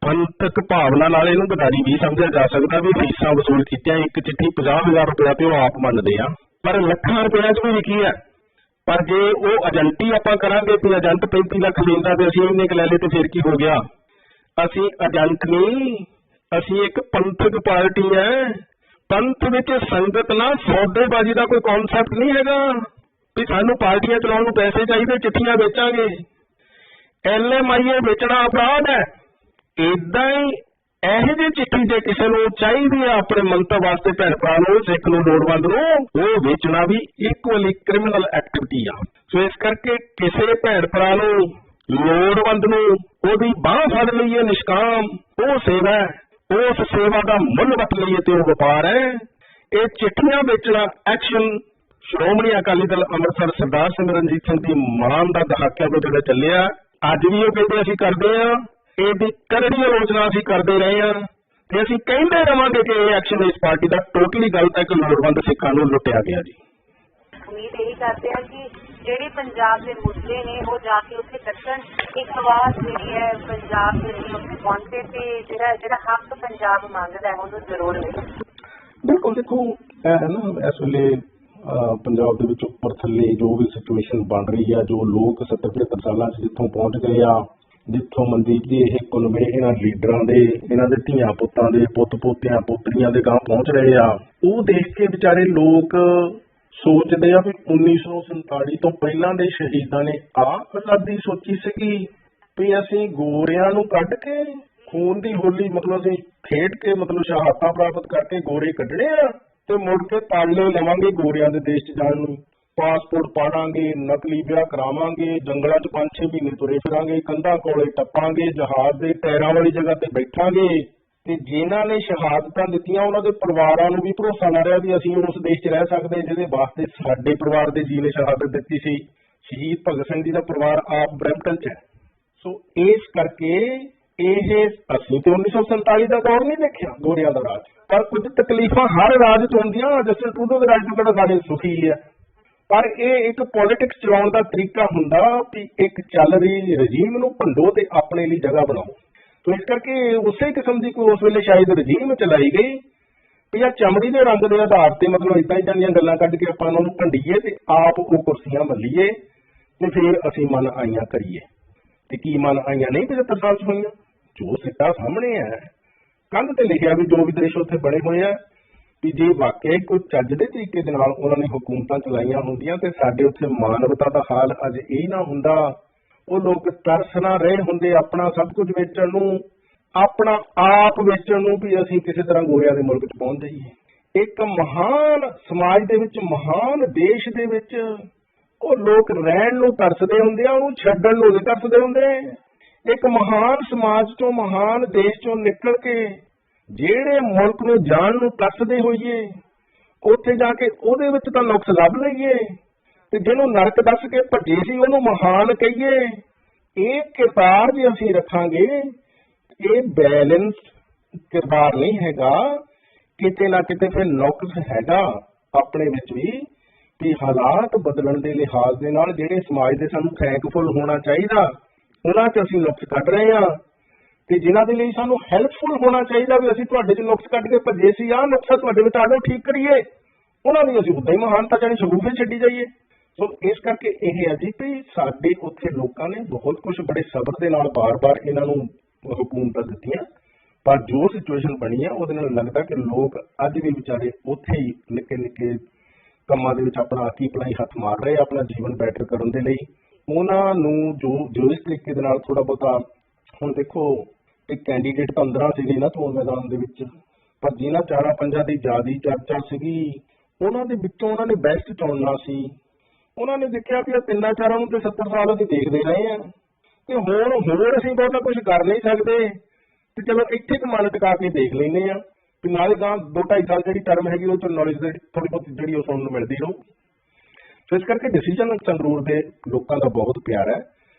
ਪੰਥਕ ਭਾਵਨਾ ਨਾਲ ਇਹਨੂੰ ਗਦਾਰੀ ਵੀ ਸਮਝਿਆ ਜਾ ਸਕਦਾ ਵੀ ਫੀਸਾਂ ਵਸੂਲ ਕੀਤੀਆਂ, ਇੱਕ ਚਿੱਠੀ 50,000 ਰੁਪਇਆ ਤੇ ਉਹ ਆਪ ਮੰਨਦੇ ਆ, ਪਰ ਲੱਖਾਂ ਰੁਪਇਆ ਚ ਵੀ ਵਿਕੀ ਆ। ਪਰ ਜੇ ਉਹ ਏਜੰਟੀ ਆਪਾਂ ਕਰਾਂਗੇ ਤੇ ਏਜੰਟ 35 ਲੱਖ ਲੈਂਦਾ ਤੇ ਅਸੀਂ ਇੰਨੇ ਕੁ ਲੈ ਲਏ ਤੇ ਫਿਰ ਕੀ ਹੋ ਗਿਆ। ਅਸੀਂ ਏਜੰਟ ਨਹੀਂ, ਅਸੀਂ ਇੱਕ ਪੰਥਕ ਪਾਰਟੀ ਹੈ। ਪੰਥ ਵਿੱਚ ਸੰਗਤ ਨਾਲ ਸੌਦੇਬਾਜ਼ੀ ਦਾ ਕੋਈ ਕਨਸੈਪਟ ਨਹੀਂ ਹੈਗਾ ਵੀ ਸਾਨੂੰ ਪਾਰਟੀਆਂ ਚਲਾਉਣ ਨੂੰ ਪੈਸੇ ਚਾਹੀਦੇ, ਚਿੱਠੀਆਂ ਵੇਚਾਂਗੇ। LMIA ਵੇਚਣਾ ਅਪਰਾਧ ਹੈ। ਏਦਾਂ ਹੀ ਇਹੋ ਜਿਹੀ ਚਿੱਠੀ ਜੇ ਕਿਸੇ ਨੂੰ ਚਾਹੀਦੀ ਆ ਆਪਣੇ ਮੰਤਵ ਵਾਸਤੇ ਭੈਣ ਭਰਾ ਨੂੰ, ਸਿੱਖ ਨੂੰ, ਲੋੜਵੰਦ ਨੂੰ, ਉਹ ਵੇਚਣਾ ਵੀ ਇਕੁਅਲੀ ਕ੍ਰਿਮੀਨਲ ਐਕਟੀਵਿਟੀ ਆ। ਸੋ ਇਸ ਕਰਕੇ ਕਿਸੇ ਭੈਣ ਭਰਾ ਨੂੰ, ਲੋੜਵੰਦ ਨੂੰ ਉਹਦੀ ਬਾਂਹ ਫੜ ਲਈਏ ਨਿਸ਼ਕਾਮ, ਉਹ ਸੇਵਾ ਹੈ। ਉਸ ਸੇਵਾ ਦਾ ਮੁੱਲ ਵਟ ਲਈਏ ਤੇ ਉਹ ਵਪਾਰ ਹੈ। ਇਹ ਚਿੱਠੀਆਂ ਵੇਚਣਾ ਐਕਸ਼ਨ ਸ਼੍ਰੋਮਣੀ ਅਕਾਲੀ ਦਲ ਅੰਮ੍ਰਿਤਸਰ ਸਰਦਾਰ ਸਿਮਰਨਜੀਤ ਸਿੰਘ ਦੀ ਮਾਨ ਦਾ ਦਹਾਕਿਆਂ ਤੋਂ ਜਿਹੜਾ ਚੱਲਿਆ, ਅੱਜ ਵੀ ਉਹ ਕਹਿੰਦੇ ਅਸੀਂ ਕਰਦੇ ਹਾਂ। ਇਹਦੀ ਕਰੜੀ ਆਲੋਚਨਾ ਅਸੀਂ ਕਰਦੇ ਰਹੇ ਹਾਂ ਤੇ ਅਸੀਂ ਕਹਿੰਦੇ ਰਵਾਂਗੇ ਕਿ ਇਹ ਐਕਸ਼ਨ ਇਸ ਪਾਰਟੀ ਦਾ ਟੋਟਲੀ ਗਲਤ ਹੈ ਕਿ ਲੋੜਵੰਦ ਸਿੱਖਾਂ ਨੂੰ ਲੁੱਟਿਆ ਗਿਆ ਜੀ। ਉਮੀਦ ਇਹੀ ਕਰਦੇ ਆ ਕਿ ਜਿਹੜੇ ਪੰਜਾਬ ਦੇ ਮੁੱਦੇ ਨੇ ਉਹ ਜਾ ਕੇ ਉੱਥੇ ਕੱਢਣ, ਇੱਕ ਆਵਾਜ਼ ਜਿਹੜੀ ਹੈ ਪੰਜਾਬ ਦੇ ਲਈ ਉੱਥੇ ਪਹੁੰਚੇ ਤੇ ਜਿਹੜਾ ਹੱਕ ਪੰਜਾਬ ਮੰਗਦਾ ਹੈ ਉਹਨੂੰ ਜ਼ਰੂਰ ਮਿਲੇ। ਬਿਲਕੁਲ, ਦੇਖੋ ਇਹ ਨਾ ਇਸ ਵੇਲੇ ਪੰਜਾਬ ਦੇ ਵਿੱਚ ਉੱਪਰ ਥੱਲੇ ਜੋ ਵੀ ਸਿਚੁਏਸ਼ਨ ਬਣ ਰਹੀ ਆ, ਜੋ ਲੋਕ 70-75 ਸਾਲਾਂ 'ਚ ਜਿੱਥੋਂ ਪਹੁੰਚ ਗਏ ਆ, ਜਿੱਥੋਂ ਮਨਦੀਪ ਜੀ ਇਹ ਕੁਲਮੇ ਇਹਨਾਂ ਲੀਡਰਾਂ ਦੇ, ਇਹਨਾਂ ਦੇ ਧੀਆਂ ਪੁੱਤਾਂ ਦੇ, ਪੁੱਤ ਪੋਤਿਆਂ ਪੋਤਰੀਆਂ ਦੇ ਗਾਂ ਪਹੁੰਚ ਰਹੇ ਆ, ਉਹ ਦੇਖ ਕੇ ਵਿਚਾਰੇ ਲੋਕ ਸੋਚਦੇ ਆ ਵੀ 1947 ਤੋਂ ਪਹਿਲਾਂ ਦੇ ਸ਼ਹੀਦਾਂ ਨੇ ਆਪ ਆਜ਼ਾਦੀ ਸੋਚੀ ਸੀਗੀ ਵੀ ਅਸੀਂ ਗੋਰਿਆਂ ਨੂੰ ਕੱਢ ਕੇ ਖੂਨ ਦੀ ਹੋਲੀ ਮਤਲਬ ਅਸੀਂ ਖੇਡ ਕੇ ਮਤਲਬ ਸ਼ਹਾਦਤਾਂ ਪ੍ਰਾਪਤ ਕਰਕੇ ਗੋਰੇ ਕੱਢਣੇ ਆ ਤੇ ਮੁੜ ਕੇ ਤਾਲੇ ਲਵਾਂਗੇ ਗੋਰਿਆਂ ਦੇ ਦੇਸ਼ 'ਚ ਜਾਣ ਨੂੰ, ਪਾਸਪੋਰਟ ਪਾੜਾਂਗੇ, ਨਕਲੀ ਵਿਆਹ ਕਰਾਵਾਂਗੇ, ਜੰਗਲਾਂ 'ਚ 5-6 ਮਹੀਨੇ ਤੁਰੇ ਫਿਰਾਂਗੇ, ਕੰਧਾਂ ਕੋਲੇ ਟੱਪਾਂਗੇ, ਜਹਾਜ਼ ਦੇ ਟਾਇਰਾਂ ਵਾਲੀ ਜਗ੍ਹਾ ਤੇ ਬੈਠਾਂਗੇ। ਤੇ ਜਿਨ੍ਹਾਂ ਨੇ ਸ਼ਹਾਦਤਾਂ ਦਿੱਤੀਆਂ ਉਹਨਾਂ ਦੇ ਪਰਿਵਾਰਾਂ ਨੂੰ ਵੀ ਭਰੋਸਾ ਨਾ ਰਿਹਾ ਵੀ ਅਸੀਂ ਉਸ ਦੇਸ਼ 'ਚ ਰਹਿ ਸਕਦੇ ਜਿਹਦੇ ਵਾਸਤੇ ਸਾਡੇ ਪਰਿਵਾਰ ਦੇ ਜੀ ਨੇ ਸ਼ਹਾਦਤ ਦਿੱਤੀ ਸੀ। ਸ਼ਹੀਦ ਭਗਤ ਸਿੰਘ ਜੀ ਦਾ ਪਰਿਵਾਰ ਆਪ ਬਰੈਂਪਟਨ 'ਚ ਹੈ। ਸੋ ਇਸ ਕਰਕੇ ਇਹ ਅਸੀਂ ਤੇ 1947 ਦਾ ਦੌਰ ਨਹੀਂ ਦੇਖਿਆ ਗੋਰਿਆਂ ਦਾ ਰਾਜ, ਪਰ ਕੁਝ ਤਕਲੀਫਾਂ ਹਰ ਰਾਜ 'ਚ ਹੁੰਦੀਆਂ। ਜਸਟਿਸ ਟਰੂਡੋ ਦੇ ਰਾਜ ਤੋਂ ਕਿਹੜਾ ਸਾਡੇ ਸੁਖੀ ਹੈ, ਪਰ ਇਹ ਇੱਕ ਪੋਲਿਟਿਕਸ ਚਲਾਉਣ ਦਾ ਤਰੀਕਾ ਹੁੰਦਾ ਵੀ ਇੱਕ ਚੱਲ ਰਹੀ ਰਜੀਮ ਨੂੰ ਭੰਡੋ ਤੇ ਆਪਣੇ ਲਈ ਜਗ੍ਹਾ ਬਣਾਓ। ਤੋ ਇਸ ਕਰਕੇ ਉਸੇ ਕਿਸਮ ਦੀ ਕੋਈ ਉਸ ਵੇਲੇ ਸ਼ਾਇਦ ਰਜੀਮ ਚਲਾਈ ਗਈ ਵੀ ਆ ਚਮੜੀ ਦੇ ਰੰਗ ਦੇ ਆਧਾਰ ਤੇ ਮਤਲਬ ਇਦਾਂ ਹੀ ਦੀਆਂ ਗੱਲਾਂ ਕੱਢ ਕੇ ਆਪਾਂ ਉਹਨਾਂ ਨੂੰ ਭੰਡੀਏ ਤੇ ਆਪ ਉਹ ਕੁਰਸੀਆਂ ਮੱਲੀਏ ਤੇ ਫਿਰ ਅਸੀਂ ਮਨ ਆਈਆਂ ਕਰੀਏ। ਤੇ ਕੀ ਮਨ ਆਈਆਂ ਨਹੀਂ 75 ਸਾਲ 'ਚ ਹੋਈਆਂ, ਜੋ ਸਿੱਟਾ ਸਾਹਮਣੇ ਹੈ, ਕੰਧ ਤੇ ਲਿਖਿਆ ਵੀ ਜੋ ਵੀ ਦ੍ਰਿਸ਼ ਉੱਥੇ ਬਣੇ ਹੋਏ ਆ ਵੀ ਜੇ ਵਾਕਿਆ ਕੋਈ ਚੱਜ ਦੇ ਤਰੀਕੇ ਦੇ ਨਾਲ ਉਹਨਾਂ ਨੇ ਹੁਕੂਮਤਾਂ ਚਲਾਈਆਂ ਹੁੰਦੀਆਂ ਤੇ ਸਾਡੇ ਉੱਥੇ ਮਾਨਵਤਾ ਦਾ ਹਾਲ ਅੱਜ ਇਹ ਨਾ ਹੁੰਦਾ। ਉਹ ਲੋਕ ਤਰਸ ਨਾ ਰਹੇ ਹੁੰਦੇ ਆਪਣਾ ਸਭ ਕੁਝ ਵੇਚਣ ਨੂੰ, ਆਪਣਾ ਆਪ ਵੇਚਣ ਨੂੰ ਵੀ ਅਸੀਂ ਕਿਸੇ ਤਰ੍ਹਾਂ ਗੋਰਿਆਂ ਦੇ ਮੁਲਕ 'ਚ ਪਹੁੰਚ ਜਾਈਏ। ਇੱਕ ਮਹਾਨ ਸਮਾਜ ਦੇ ਵਿੱਚ, ਮਹਾਨ ਦੇਸ਼ ਦੇ ਵਿੱਚ ਉਹ ਲੋਕ ਰਹਿਣ ਨੂੰ ਤਰਸਦੇ ਹੁੰਦੇ ਆ, ਉਹਨੂੰ ਛੱਡਣ ਨੂੰ ਨਹੀਂ ਤਰਸਦੇ ਹੁੰਦੇ। ਇੱਕ ਮਹਾਨ ਸਮਾਜ ਚੋਂ, ਮਹਾਨ ਦੇਸ਼ ਚੋਂ ਨਿਕਲ ਕੇ ਜਿਹੜੇ ਮੁਲਕ ਨੂੰ ਜਾਣ ਨੂੰ ਤਰਸਦੇ ਹੋਈਏ, ਉੱਥੇ ਜਾ ਕੇ ਉਹਦੇ ਵਿੱਚ ਤਾਂ ਨੁਕਸ ਲੱਭ ਲਈਏ ਤੇ ਜਿਹਨੂੰ ਨਰਕ ਦੱਸ ਕੇ ਭੱਜੇ ਸੀ ਉਹਨੂੰ ਮਹਾਨ ਕਹੀਏ। ਇਹ ਕਿਰਦਾਰ ਜੇ ਅਸੀਂ ਰੱਖਾਂਗੇ, ਇਹ ਬੈਲੈਂਸ ਕਿਰਦਾਰ ਨਹੀਂ ਹੈਗਾ। ਕਿਤੇ ਨਾ ਕਿਤੇ ਫਿਰ ਨੁਕਸ ਹੈਗਾ ਆਪਣੇ ਵਿੱਚ ਵੀ ਹਾਲਾਤ ਬਦਲਣ ਦੇ ਲਿਹਾਜ਼ ਦੇ ਨਾਲ ਜਿਹੜੇ ਸਮਾਜ ਦੇ ਸਾਨੂੰ ਥੈਂਕਫੁਲ ਹੋਣਾ ਚਾਹੀਦਾ ਉਹਨਾਂ 'ਚ ਅਸੀਂ ਨੁਕਸ ਕੱਢ ਰਹੇ ਹਾਂ ਤੇ ਜਿਨ੍ਹਾਂ ਦੇ ਲਈ ਸਾਨੂੰ ਹੈਲਪਫੁਲ ਹੋਣਾ ਚਾਹੀਦਾ ਵੀ ਅਸੀਂ ਤੁਹਾਡੇ 'ਚ ਨੁਕਸ ਕੱਢ ਕੇ ਭੱਜੇ ਸੀ, ਆਹ ਨੁਕਸਾ ਤੁਹਾਡੇ ਵਿੱਚ ਆ ਲਓ ਠੀਕ ਕਰੀਏ, ਉਹਨਾਂ ਦੀ ਅਸੀਂ ਉਦਾਂ ਹੀ ਮਹਾਨਤਾ ਜਾਣੀ ਸ਼ਗੂਫੇ ਛੱਡੀ ਜਾਈਏ। ਸੋ ਇਸ ਕਰਕੇ ਇਹ ਹੈ ਜੀ ਵੀ ਸਾਡੇ ਉੱਥੇ ਲੋਕਾਂ ਨੇ ਬਹੁਤ ਕੁਝ ਬੜੇ ਸਬਰ ਦੇ ਨਾਲ ਬਾਰ-ਬਾਰ ਇਹਨਾਂ ਨੂੰ ਹੁਕੂਮਤਾਂ ਦਿੱਤੀਆਂ, ਪਰ ਜੋ ਸਿਚੁਏਸ਼ਨ ਬਣੀ ਆ ਉਹਦੇ ਨਾਲ ਲੱਗਦਾ ਕਿ ਲੋਕ ਅੱਜ ਵੀ ਵਿਚਾਰੇ ਉੱਥੇ ਹੀ ਨਿੱਕੇ-ਨਿੱਕੇ ਕੰਮਾਂ ਦੇ ਵਿੱਚ ਆਪਣਾ ਆਕੀ ਪਲਾਈ ਹੱਥ ਮਾਰ ਰਹੇ ਆਪਣਾ ਜੀਵਨ ਬੈਟਰ ਕਰਨ ਦੇ ਲਈ। ਉਹਨਾਂ ਨੂੰ ਜੋ ਇਸ ਤਰੀਕੇ ਦੇ ਨਾਲ ਥੋੜਾ ਬਹੁਤਾ, ਹੁਣ ਦੇਖੋ ਇੱਕ ਕੈਂਡੀਡੇਟ 15 ਸੀਗੇ ਨਾ ਚੋਣ ਮੈਦਾਨ ਦੇ ਵਿੱਚ, ਪਰ ਜਿਨ੍ਹਾਂ 4-5 ਦੀ ਜ਼ਿਆਦਾ ਚਰਚਾ ਸੀਗੀ ਉਹਨਾਂ ਦੇ ਵਿੱਚੋਂ ਉਹਨਾਂ ਨੇ ਬੈਸਟ ਚੁਣਨਾ ਸੀ। ਉਹਨਾਂ ਨੇ ਦੇਖਿਆ ਕਿ 3-4 ਨੂੰ ਤੇ 70 ਸਾਲ ਅਸੀਂ ਦੇਖਦੇ ਰਹੇ ਆ ਤੇ ਹੋਰ ਅਸੀਂ ਬਹੁਤਾ ਕੁਝ ਕਰ ਨਹੀਂ ਸਕਦੇ ਤੇ ਚਲੋ ਇੱਥੇ ਇੱਕ ਮਨ ਟਿਕਾ ਕੇ ਦੇਖ ਲੈਂਦੇ ਆ ਵੀ ਨਾਲੇ ਤਾਂ 2-2.5 ਸਾਲ ਜਿਹੜੀ ਟਰਮ ਹੈਗੀ ਉਹ 'ਚ ਨੌਲੇਜ ਦੀ ਥੋੜੀ ਬਹੁਤੀ ਜਿਹੜੀ ਉਹ ਸੁਣਨ ਨੂੰ ਮਿਲਦੀ ਰਹੂ। ਸੋ ਇਸ ਕਰਕੇ ਡਿਸੀਜਨ ਸੰਗਰੂਰ ਦੇ ਲੋਕਾਂ ਦਾ ਬਹੁਤ ਪਿਆਰ ਹੈ,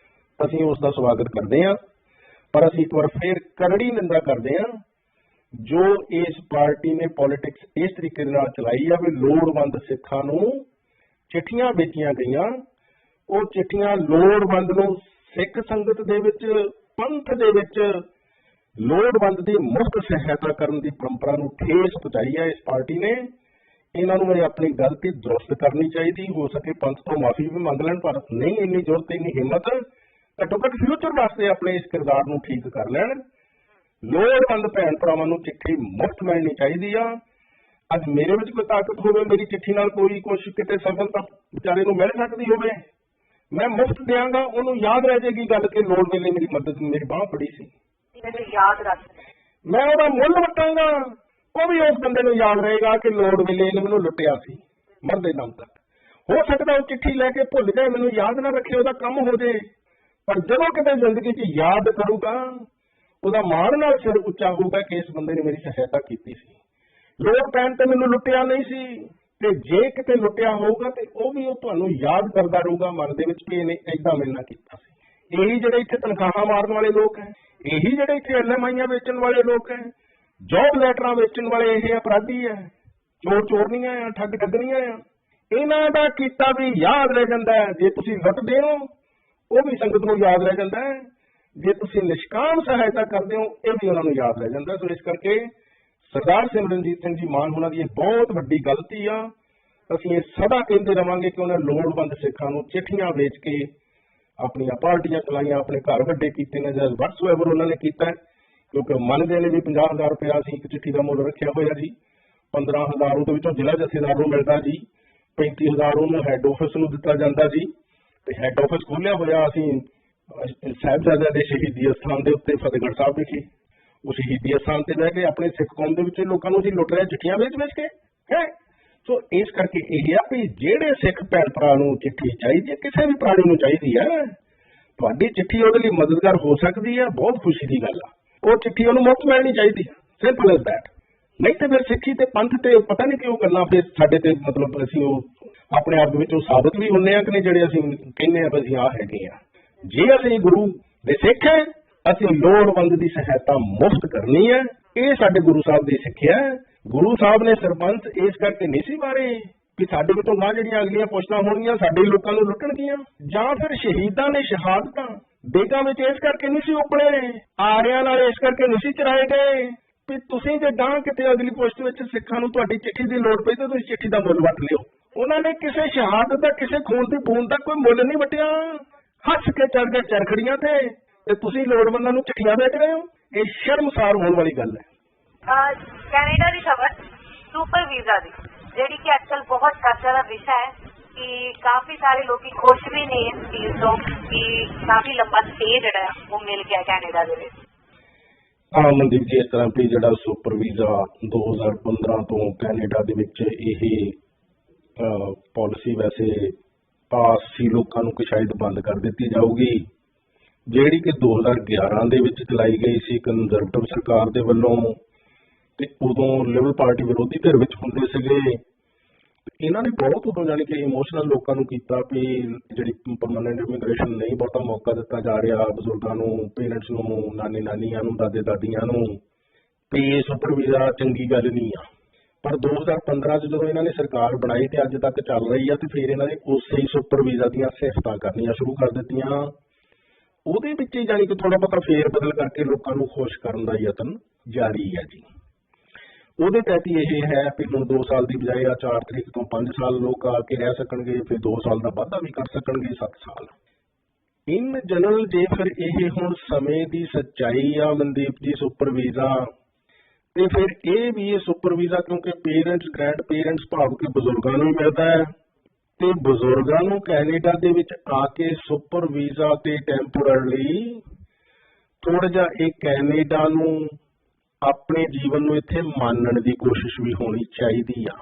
ਅਸੀਂ ਉਸ ਦਾ ਸਵਾਗਤ ਕਰਦੇ ਹਾਂ, ਪਰ ਅਸੀਂ ਇੱਕ ਵਾਰ ਫੇਰ ਕਰੜੀ ਨਿੰਦਾ ਕਰਦੇ ਹਾਂ ਜੋ ਇਸ ਪਾਰਟੀ ਨੇ ਪੋਲਿਟਿਕਸ ਇਸ ਤਰੀਕੇ ਦੇ ਨਾਲ ਚਲਾਈ ਆ ਵੀ ਲੋੜਵੰਦ ਸਿੱਖਾਂ ਨੂੰ ਚਿੱਠੀਆਂ ਵੇਚੀਆਂ ਗਈਆਂ। ਉਹ ਚਿੱਠੀਆਂ ਲੋੜਵੰਦ ਨੂੰ ਸਿੱਖ ਸੰਗਤ ਦੇ ਵਿੱਚ, ਪੰਥ ਦੇ ਵਿੱਚ ਲੋੜਵੰਦ ਦੀ ਮੁਫਤ ਸਹਾਇਤਾ ਕਰਨ ਦੀ ਪਰੰਪਰਾ ਨੂੰ ਠੇਸ ਪਹੁੰਚਾਈ ਹੈ ਇਸ ਪਾਰਟੀ ਨੇ। ਇਹਨਾਂ ਨੂੰ ਇਹ ਆਪਣੀ ਗਲਤੀ ਦਰੁਸਤ ਕਰਨੀ ਚਾਹੀਦੀ, ਹੋ ਸਕੇ ਪੰਥ ਤੋਂ ਮਾਫੀ ਵੀ ਮੰਗ ਲੈਣ, ਪਰ ਨਹੀਂ ਇੰਨੀ ਜ਼ਰੂਰਤ, ਇੰਨੀ ਹਿੰਮਤ, ਘੱਟੋ ਘੱਟ ਫਿਊਚਰ ਵਾਸਤੇ ਆਪਣੇ ਇਸ ਕਿਰਦਾਰ ਨੂੰ ਠੀਕ ਕਰ ਲੈਣ ਲੋੜਵੰਦ ਭੈਣ ਭਰਾਵਾਂ ਨੂੰ ਚਿੱਠੀ ਮੁਫਤ ਮਿਲਣੀ ਚਾਹੀਦੀ ਆ। ਅੱਜ ਮੇਰੇ ਵਿੱਚ ਕੋਈ ਤਾਕਤ ਹੋਵੇ, ਮੇਰੀ ਚਿੱਠੀ ਨਾਲ ਕੋਈ ਕੁਛ ਕਿਤੇ ਸਫਲਤਾ ਵਿਚਾਰੇ ਨੂੰ ਮਿਲ ਸਕਦੀ ਹੋਵੇ, ਮੈਂ ਮੁਫਤ ਦਿਆਂਗਾ, ਉਹਨੂੰ ਯਾਦ ਰਹਿ ਜਾਏਗੀ ਗੱਲ ਕਿ ਲੋੜ ਵੇਲੇ ਮੇਰੀ ਮਦਦ, ਮੇਰੀ ਬਾਂਹ ਫੜੀ ਸੀ, ਯਾਦ ਰੱਖ। ਮੈਂ ਉਹਦਾ ਮੁੱਲ ਵਟਾਂਗਾ, ਉਹ ਵੀ ਉਸ ਬੰਦੇ ਨੂੰ ਯਾਦ ਰਹੇਗਾ ਕਿ ਲੋੜ ਵੇਲੇ ਇਹਨੇ ਮੈਨੂੰ ਲੁੱਟਿਆ ਸੀ ਮਰਦੇ ਦਮ ਤੱਕ। ਹੋ ਸਕਦਾ ਉਹ ਚਿੱਠੀ ਲੈ ਕੇ ਭੁੱਲ ਜਾਏ, ਮੈਨੂੰ ਯਾਦ ਨਾ ਰੱਖੇ, ਉਹਦਾ ਕੰਮ ਹੋ ਜਾਏ, ਪਰ ਜਦੋਂ ਕਿਤੇ ਜ਼ਿੰਦਗੀ 'ਚ ਯਾਦ ਕਰੂਗਾ ਉਹਦਾ ਮਾਣ ਨਾਲ ਸਿਰ ਉੱਚਾ ਹੋਊਗਾ ਕਿ ਇਸ ਬੰਦੇ ਨੇ ਮੇਰੀ ਸਹਾਇਤਾ ਕੀਤੀ ਸੀ, ਲੋੜ ਪੈਣ ਤੇ ਮੈਨੂੰ ਲੁੱਟਿਆ ਨਹੀਂ ਸੀ। ਤੇ ਜੇ ਕਿਤੇ ਲੁੱਟਿਆ ਹੋਊਗਾ ਤੇ ਉਹ ਵੀ ਉਹ ਤੁਹਾਨੂੰ ਯਾਦ ਕਰਦਾ ਰਹੂਗਾ ਮਨ ਦੇ ਵਿੱਚ ਕਿ ਇਹਨੇ ਏਦਾਂ ਮੇਰੇ ਨਾਲ ਕੀਤਾ ਸੀ। ਇਹੀ ਜਿਹੜੇ ਇੱਥੇ ਤਨਖਾਹਾਂ ਮਾਰਨ ਵਾਲੇ ਲੋਕ ਹੈ, ਇਹੀ ਜਿਹੜੇ ਇੱਥੇ ਐਲਐਮਆਈਆਂ ਵੇਚਣ ਵਾਲੇ ਲੋਕ ਹੈ, ਜੌਬ ਲੈਟਰਾਂ ਵੇਚਣ ਵਾਲੇ ਇਹ ਅਪਰਾਧੀ ਹੈ, ਚੋਰ ਚੋਰਨੀਆਂ ਆ, ਠੱਗ ਠੱਗਣੀਆਂ ਆ, ਇਹਨਾਂ ਦਾ ਕੀਤਾ ਵੀ ਯਾਦ ਰਹਿ ਜਾਂਦਾ ਹੈ। ਜੇ ਤੁਸੀਂ ਲੁੱਟਦੇ ਹੋ ਉਹ ਵੀ ਸੰਗਤ ਨੂੰ ਯਾਦ ਰਹਿ ਜਾਂਦਾ ਹੈ, ਜੇ ਤੁਸੀਂ ਨਿਸ਼ਕਾਮ ਸਹਾਇਤਾ ਕਰਦੇ ਹੋ ਇਹ ਵੀ ਉਹਨਾਂ ਨੂੰ ਯਾਦ ਰਹਿ ਜਾਂਦਾ। ਸੋ ਇਸ ਕਰਕੇ ਸਰਦਾਰ ਸਿਮਰਨਜੀਤ ਸਿੰਘ ਜੀ ਮਾਨ ਹੋਣਾ ਦੀ ਇਹ ਬਹੁਤ ਵੱਡੀ ਗਲਤੀ ਆ। ਅਸੀਂ ਇਹ ਸਦਾ ਕਹਿੰਦੇ ਰਵਾਂਗੇ ਕਿ ਉਹਨਾਂ ਲੋੜਵੰਦ ਸਿੱਖਾਂ ਨੂੰ ਚਿੱਠੀਆਂ ਵੇਚ ਕੇ ਆਪਣੀਆਂ ਪਾਰਟੀਆਂ ਚਲਾਈਆਂ, ਆਪਣੇ ਘਰ ਵੱਡੇ ਕੀਤੇ ਨੇ ਜਾਂ ਵਟਸਐਵਰ ਉਹਨਾਂ ਨੇ ਕੀਤਾ, ਕਿਉਂਕਿ ਮੰਨਦੇ ਨੇ ਵੀ 50,000 ਰੁਪਇਆ ਅਸੀਂ ਇੱਕ ਚਿੱਠੀ ਦਾ ਮੁੱਲ ਰੱਖਿਆ ਹੋਇਆ ਜੀ, 15,000 ਉਹਦੇ ਵਿੱਚੋਂ ਜ਼ਿਲ੍ਹਾ ਜਥੇਦਾਰ ਨੂੰ ਮਿਲਦਾ ਜੀ, 35,000 ਉਹਨੂੰ ਹੈੱਡ ਆਫਿਸ ਨੂੰ ਦਿੱਤਾ ਜਾਂਦਾ ਜੀ। ਤੇ ਹੈੱਡ ਆਫਿਸ ਖੋਲ੍ਹਿਆ ਹੋਇਆ ਅਸੀਂ ਸਾਹਿਬਜ਼ਾਦਿਆਂ ਦੇ ਸ਼ਹੀਦੀ ਅਸਥਾਨ ਦੇ ਉੱਤੇ ਫਤਿਹਗੜ੍ਹ ਸਾਹਿਬ ਵਿਖੇ, ਉਹ ਸ਼ਹੀਦੀ ਅਸਥਾਨ ਤੇ ਬਹਿ ਕੇ ਆਪਣੇ ਸਿੱਖ ਕੌਮ ਦੇ ਵਿੱਚ ਲੋਕਾਂ ਨੂੰ ਅਸੀਂ ਲੁੱਟ ਰਹੇ ਚਿੱਠੀਆਂ ਵੇਚ ਕੇ ਹੈ। ਸੋ ਇਸ ਕਰਕੇ ਇਹ ਆ ਵੀ ਜਿਹੜੇ ਸਿੱਖ ਭੈਣ ਭਰਾ ਨੂੰ ਚਿੱਠੀ ਚਾਹੀਦੀ ਹੈ, ਕਿਸੇ ਵੀ ਪ੍ਰਾਣੀ ਨੂੰ ਚਾਹੀਦੀ ਹੈ, ਤੁਹਾਡੀ ਚਿੱਠੀ ਉਹਦੇ ਲਈ ਮਦਦਗਾਰ ਹੋ ਸਕਦੀ ਹੈ, ਬਹੁਤ ਖੁਸ਼ੀ ਦੀ ਗੱਲ ਆ। ਉਹ ਚਿੱਠੀ ਉਹਨੂੰ ਮੁਫਤ ਮਿਲਣੀ ਚਾਹੀਦੀ ਹੈ, ਸਿੰਪਲ ਐਜ਼ ਦੈਟ। ਨਹੀਂ ਤੇ ਫਿਰ ਸਿੱਖੀ ਤੇ ਪੰਥ ਤੇ ਪਤਾ ਨਹੀਂ ਕਿਉਂ ਗੱਲਾਂ ਫਿਰ ਸਾਡੇ ਤੇ, ਮਤਲਬ ਅਸੀਂ ਉਹ ਆਪਣੇ ਆਪ ਵਿੱਚ ਉਹ ਸਾਬਤ ਵੀ ਹੁੰਦੇ ਆ ਕਿ ਨਹੀਂ ਜਿਹੜੇ ਅਸੀਂ ਕਹਿੰਦੇ ਆ ਵੀ ਅਸੀਂ ਆਹ ਹੈਗੇ ਆ। ਜੇ ਅਸੀਂ ਗੁਰੂ ਦੇ ਸਿੱਖ ਹੈ, ਅਸੀਂ ਲੋੜਵੰਦ ਦੀ ਸਹਾਇਤਾ ਮੁਫਤ ਕਰਨੀ ਹੈ, ਇਹ ਸਾਡੇ ਗੁਰੂ ਸਾਹਿਬ ਦੀ ਸਿੱਖਿਆ ਹੈ। ਗੁਰੂ ਸਾਹਿਬ ਨੇ ਸਰਪੰਚ ਇਸ ਕਰਕੇ ਨਹੀਂ ਸੀ ਮਾਰੇ ਕਿ ਸਾਡੇ ਵਿੱਚੋਂ ਨਾ ਜਿਹੜੀਆਂ ਅਗਲੀਆਂ ਪੁਸ਼ਤਾਂ ਹੋਣਗੀਆਂ ਸਾਡੇ ਲੋਕਾਂ ਨੂੰ ਲੁੱਟਣਗੀਆਂ, ਜਾਂ ਫਿਰ ਸ਼ਹੀਦਾਂ ਨੇ ਸ਼ਹਾਦਤਾਂ ਬੇਗਾਂ ਵਿੱਚ ਇਸ ਕਰਕੇ ਨਹੀਂ ਸੀ ਉਪੜੇ, ਆਰਿਆਂ ਨਾਲ ਇਸ ਕਰਕੇ ਨਹੀਂ ਸੀ ਚਰਾਏ ਗਏ ਵੀ ਤੁਸੀਂ ਜੇ ਗਾਂ ਕਿਤੇ ਅਗਲੀ ਪੁਸ਼ਤ ਵਿੱਚ ਸਿੱਖਾਂ ਨੂੰ ਤੁਹਾਡੀ ਚਿੱਠੀ ਦੀ ਲੋੜ ਪਈ ਤਾਂ ਤੁਸੀਂ ਚਿੱਠੀ ਦਾ ਮੁੱਲ ਵੱਟ ਲਿਓ। ਉਹਨਾਂ ਨੇ ਕਿਸੇ ਸ਼ਹਾਦਤ ਦਾ, ਕਿਸੇ ਖੂਨ ਦੀ ਬੂੰਦ ਦਾ ਕੋਈ ਮੁੱਲ ਨਹੀਂ ਵੱਟਿਆ, ਹੱਸ ਕੇ ਚੜ ਗਏ ਚਰਖੜੀਆਂ ਤੇ ਤੁਸੀਂ ਲੋੜਵੰਦਾਂ ਨੂੰ ਚਿੱਠੀਆਂ ਵੇਚ ਰਹੇ ਹੋ। ਇਹ ਸ਼ਰਮਸਾਰ ਹੋਣ ਵਾਲੀ ਗੱਲ ਹੈ। ਕੈਨੇਡਾ ਦੀ ਖਬਰ ਸੁਪਰ ਵੀਜ਼ਾ ਦੀ, ਜਿਹੜੀ ਕਿ ਅੱਜਕੱਲ ਬਹੁਤ ਚਰਚਾ ਦਾ ਵਿਸ਼ਾ ਹੈ ਕਿ ਕਾਫੀ ਸਾਰੇ ਲੋਕੀ ਖੁਸ਼ ਵੀ ਨੇ ਇਸ ਚੀਜ਼ ਤੋਂ ਕਿ ਕਾਫੀ ਲੰਬਾ ਸਟੇ ਜਿਹੜਾ ਉਹ ਮਿਲ ਗਿਆ ਕੈਨੇਡਾ ਦੇ ਵਿੱਚ। ਮਨਦੀਪ ਜੀ, ਇਸ ਤਰ੍ਹਾਂ ਵੀ ਜਿਹੜਾ ਸੁਪਰ ਵੀਜ਼ਾ 2015 ਤੋਂ ਕੈਨੇਡਾ ਦੇ ਵਿੱਚ ਇਹ ਪਾਲਿਸੀ ਵੈਸੇ ਪਾਸ ਸੀ ਲੋਕਾਂ ਨੂੰ ਕਿ ਸ਼ਾਇਦ ਬੰਦ ਕਰ ਦਿੱਤੀ ਜਾਊਗੀ, ਜਿਹੜੀ ਕਿ 2011 ਦੇ ਵਿੱਚ ਚਲਾਈ ਗਈ ਸੀ ਕੰਜ਼ਰਵੇਟਿਵ ਸਰਕਾਰ ਦੇ ਵੱਲੋਂ, ਤੇ ਉਦੋਂ ਲਿਬਰਲ ਪਾਰਟੀ ਵਿਰੋਧੀ ਧਿਰ ਵਿੱਚ ਹੁੰਦੇ ਸੀਗੇ। ਇਹਨਾਂ ਨੇ ਬਹੁਤ ਉਦੋਂ ਜਾਣੀ ਕਿ ਇਮੋਸ਼ਨਲ ਲੋਕਾਂ ਨੂੰ ਕੀਤਾ ਵੀ ਜਿਹੜੀ ਪਰਮਾਨੈਂਟ ਇਮੀਗ੍ਰੇਸ਼ਨ ਨਹੀਂ ਬਹੁਤਾ ਮੌਕਾ ਦਿੱਤਾ ਜਾ ਰਿਹਾ ਬਜ਼ੁਰਗਾਂ ਨੂੰ, ਪੇਰੈਂਟਸ ਨੂੰ, ਨਾਨੀ ਨਾਨੀਆਂ ਨੂੰ, ਦਾਦੇ ਦਾਦੀਆਂ ਨੂੰ, ਤੇ ਇਹ ਸੁਪਰ ਵੀਜ਼ਾ ਚੰਗੀ ਗੱਲ ਨਹੀਂ ਆ। ਪਰ 2015 ਚ ਜਦੋਂ ਇਹਨਾਂ ਨੇ ਸਰਕਾਰ ਬਣਾਈ ਤੇ ਅੱਜ ਤੱਕ ਚੱਲ ਰਹੀ ਆ, ਤੇ ਫਿਰ ਇਹਨਾਂ ਨੇ ਉਸੇ ਹੀ ਸੁਪਰ ਵੀਜ਼ਾ ਦੀਆਂ ਸਿਫਤਾਂ ਕਰਨੀਆਂ ਸ਼ੁਰੂ ਕਰ ਦਿੱਤੀਆਂ। ਉਹਦੇ ਵਿੱਚ ਹੀ ਜਾਣੀ ਕਿ ਥੋੜਾ ਬਹੁਤਾ ਫੇਰ ਬਦਲ ਕਰਕੇ ਲੋਕਾਂ ਨੂੰ ਖੁਸ਼ ਕਰਨ ਦਾ ਯਤਨ ਜਾਰੀ ਹੈ ਜੀ। ਉਹਦੇ ਤਹਿਤ ਇਹ ਹੈ ਕਿ ਹੁਣ 2 ਸਾਲ ਦੀ ਬਜਾਏ 4 ਤਰੀਕ ਤੋਂ 5 ਸਾਲ ਲੋਕ ਆ ਕੇ ਰਹਿ ਸਕਣਗੇ, ਫਿਰ 2 ਸਾਲ ਦਾ ਵਾਧਾ ਵੀ ਕਰ ਸਕਣਗੇ, 7 ਸਾਲ। ਇਨ ਜਨਰਲ ਜੇ ਫਿਰ ਇਹ ਹੁਣ ਸਮੇਂ ਦੀ ਸੱਚਾਈ ਆ ਮਨਦੀਪ ਜੀ ਸੁਪਰ ਵੀਜ਼ਾ, ਤੇ ਫਿਰ ਇਹ ਵੀ ਇਹ ਸੁਪਰ ਵੀਜ਼ਾ ਕਿਉਂਕਿ ਪੇਰੈਂਟਸ, ਗ੍ਰੈਂਡ ਪੇਰੈਂਟਸ ਭਾਵ ਕਿ ਬਜ਼ੁਰਗਾਂ ਨੂੰ ਮਿਲਦਾ ਹੈ, ਤੇ ਬਜ਼ੁਰਗਾਂ ਨੂੰ ਕੈਨੇਡਾ ਦੇ ਵਿੱਚ ਆ ਕੇ ਸੁਪਰ ਵੀਜ਼ਾ ਤੇ ਟੈਂਪੋਰਰੀ ਥੋੜਾ ਜਿਹਾ ਇਹ ਕੈਨੇਡਾ ਨੂੰ ਆਪਣੇ ਜੀਵਨ ਨੂੰ ਇੱਥੇ ਮਾਨਣ ਦੀ ਕੋਸ਼ਿਸ਼ ਵੀ ਹੋਣੀ ਚਾਹੀਦੀ ਆ।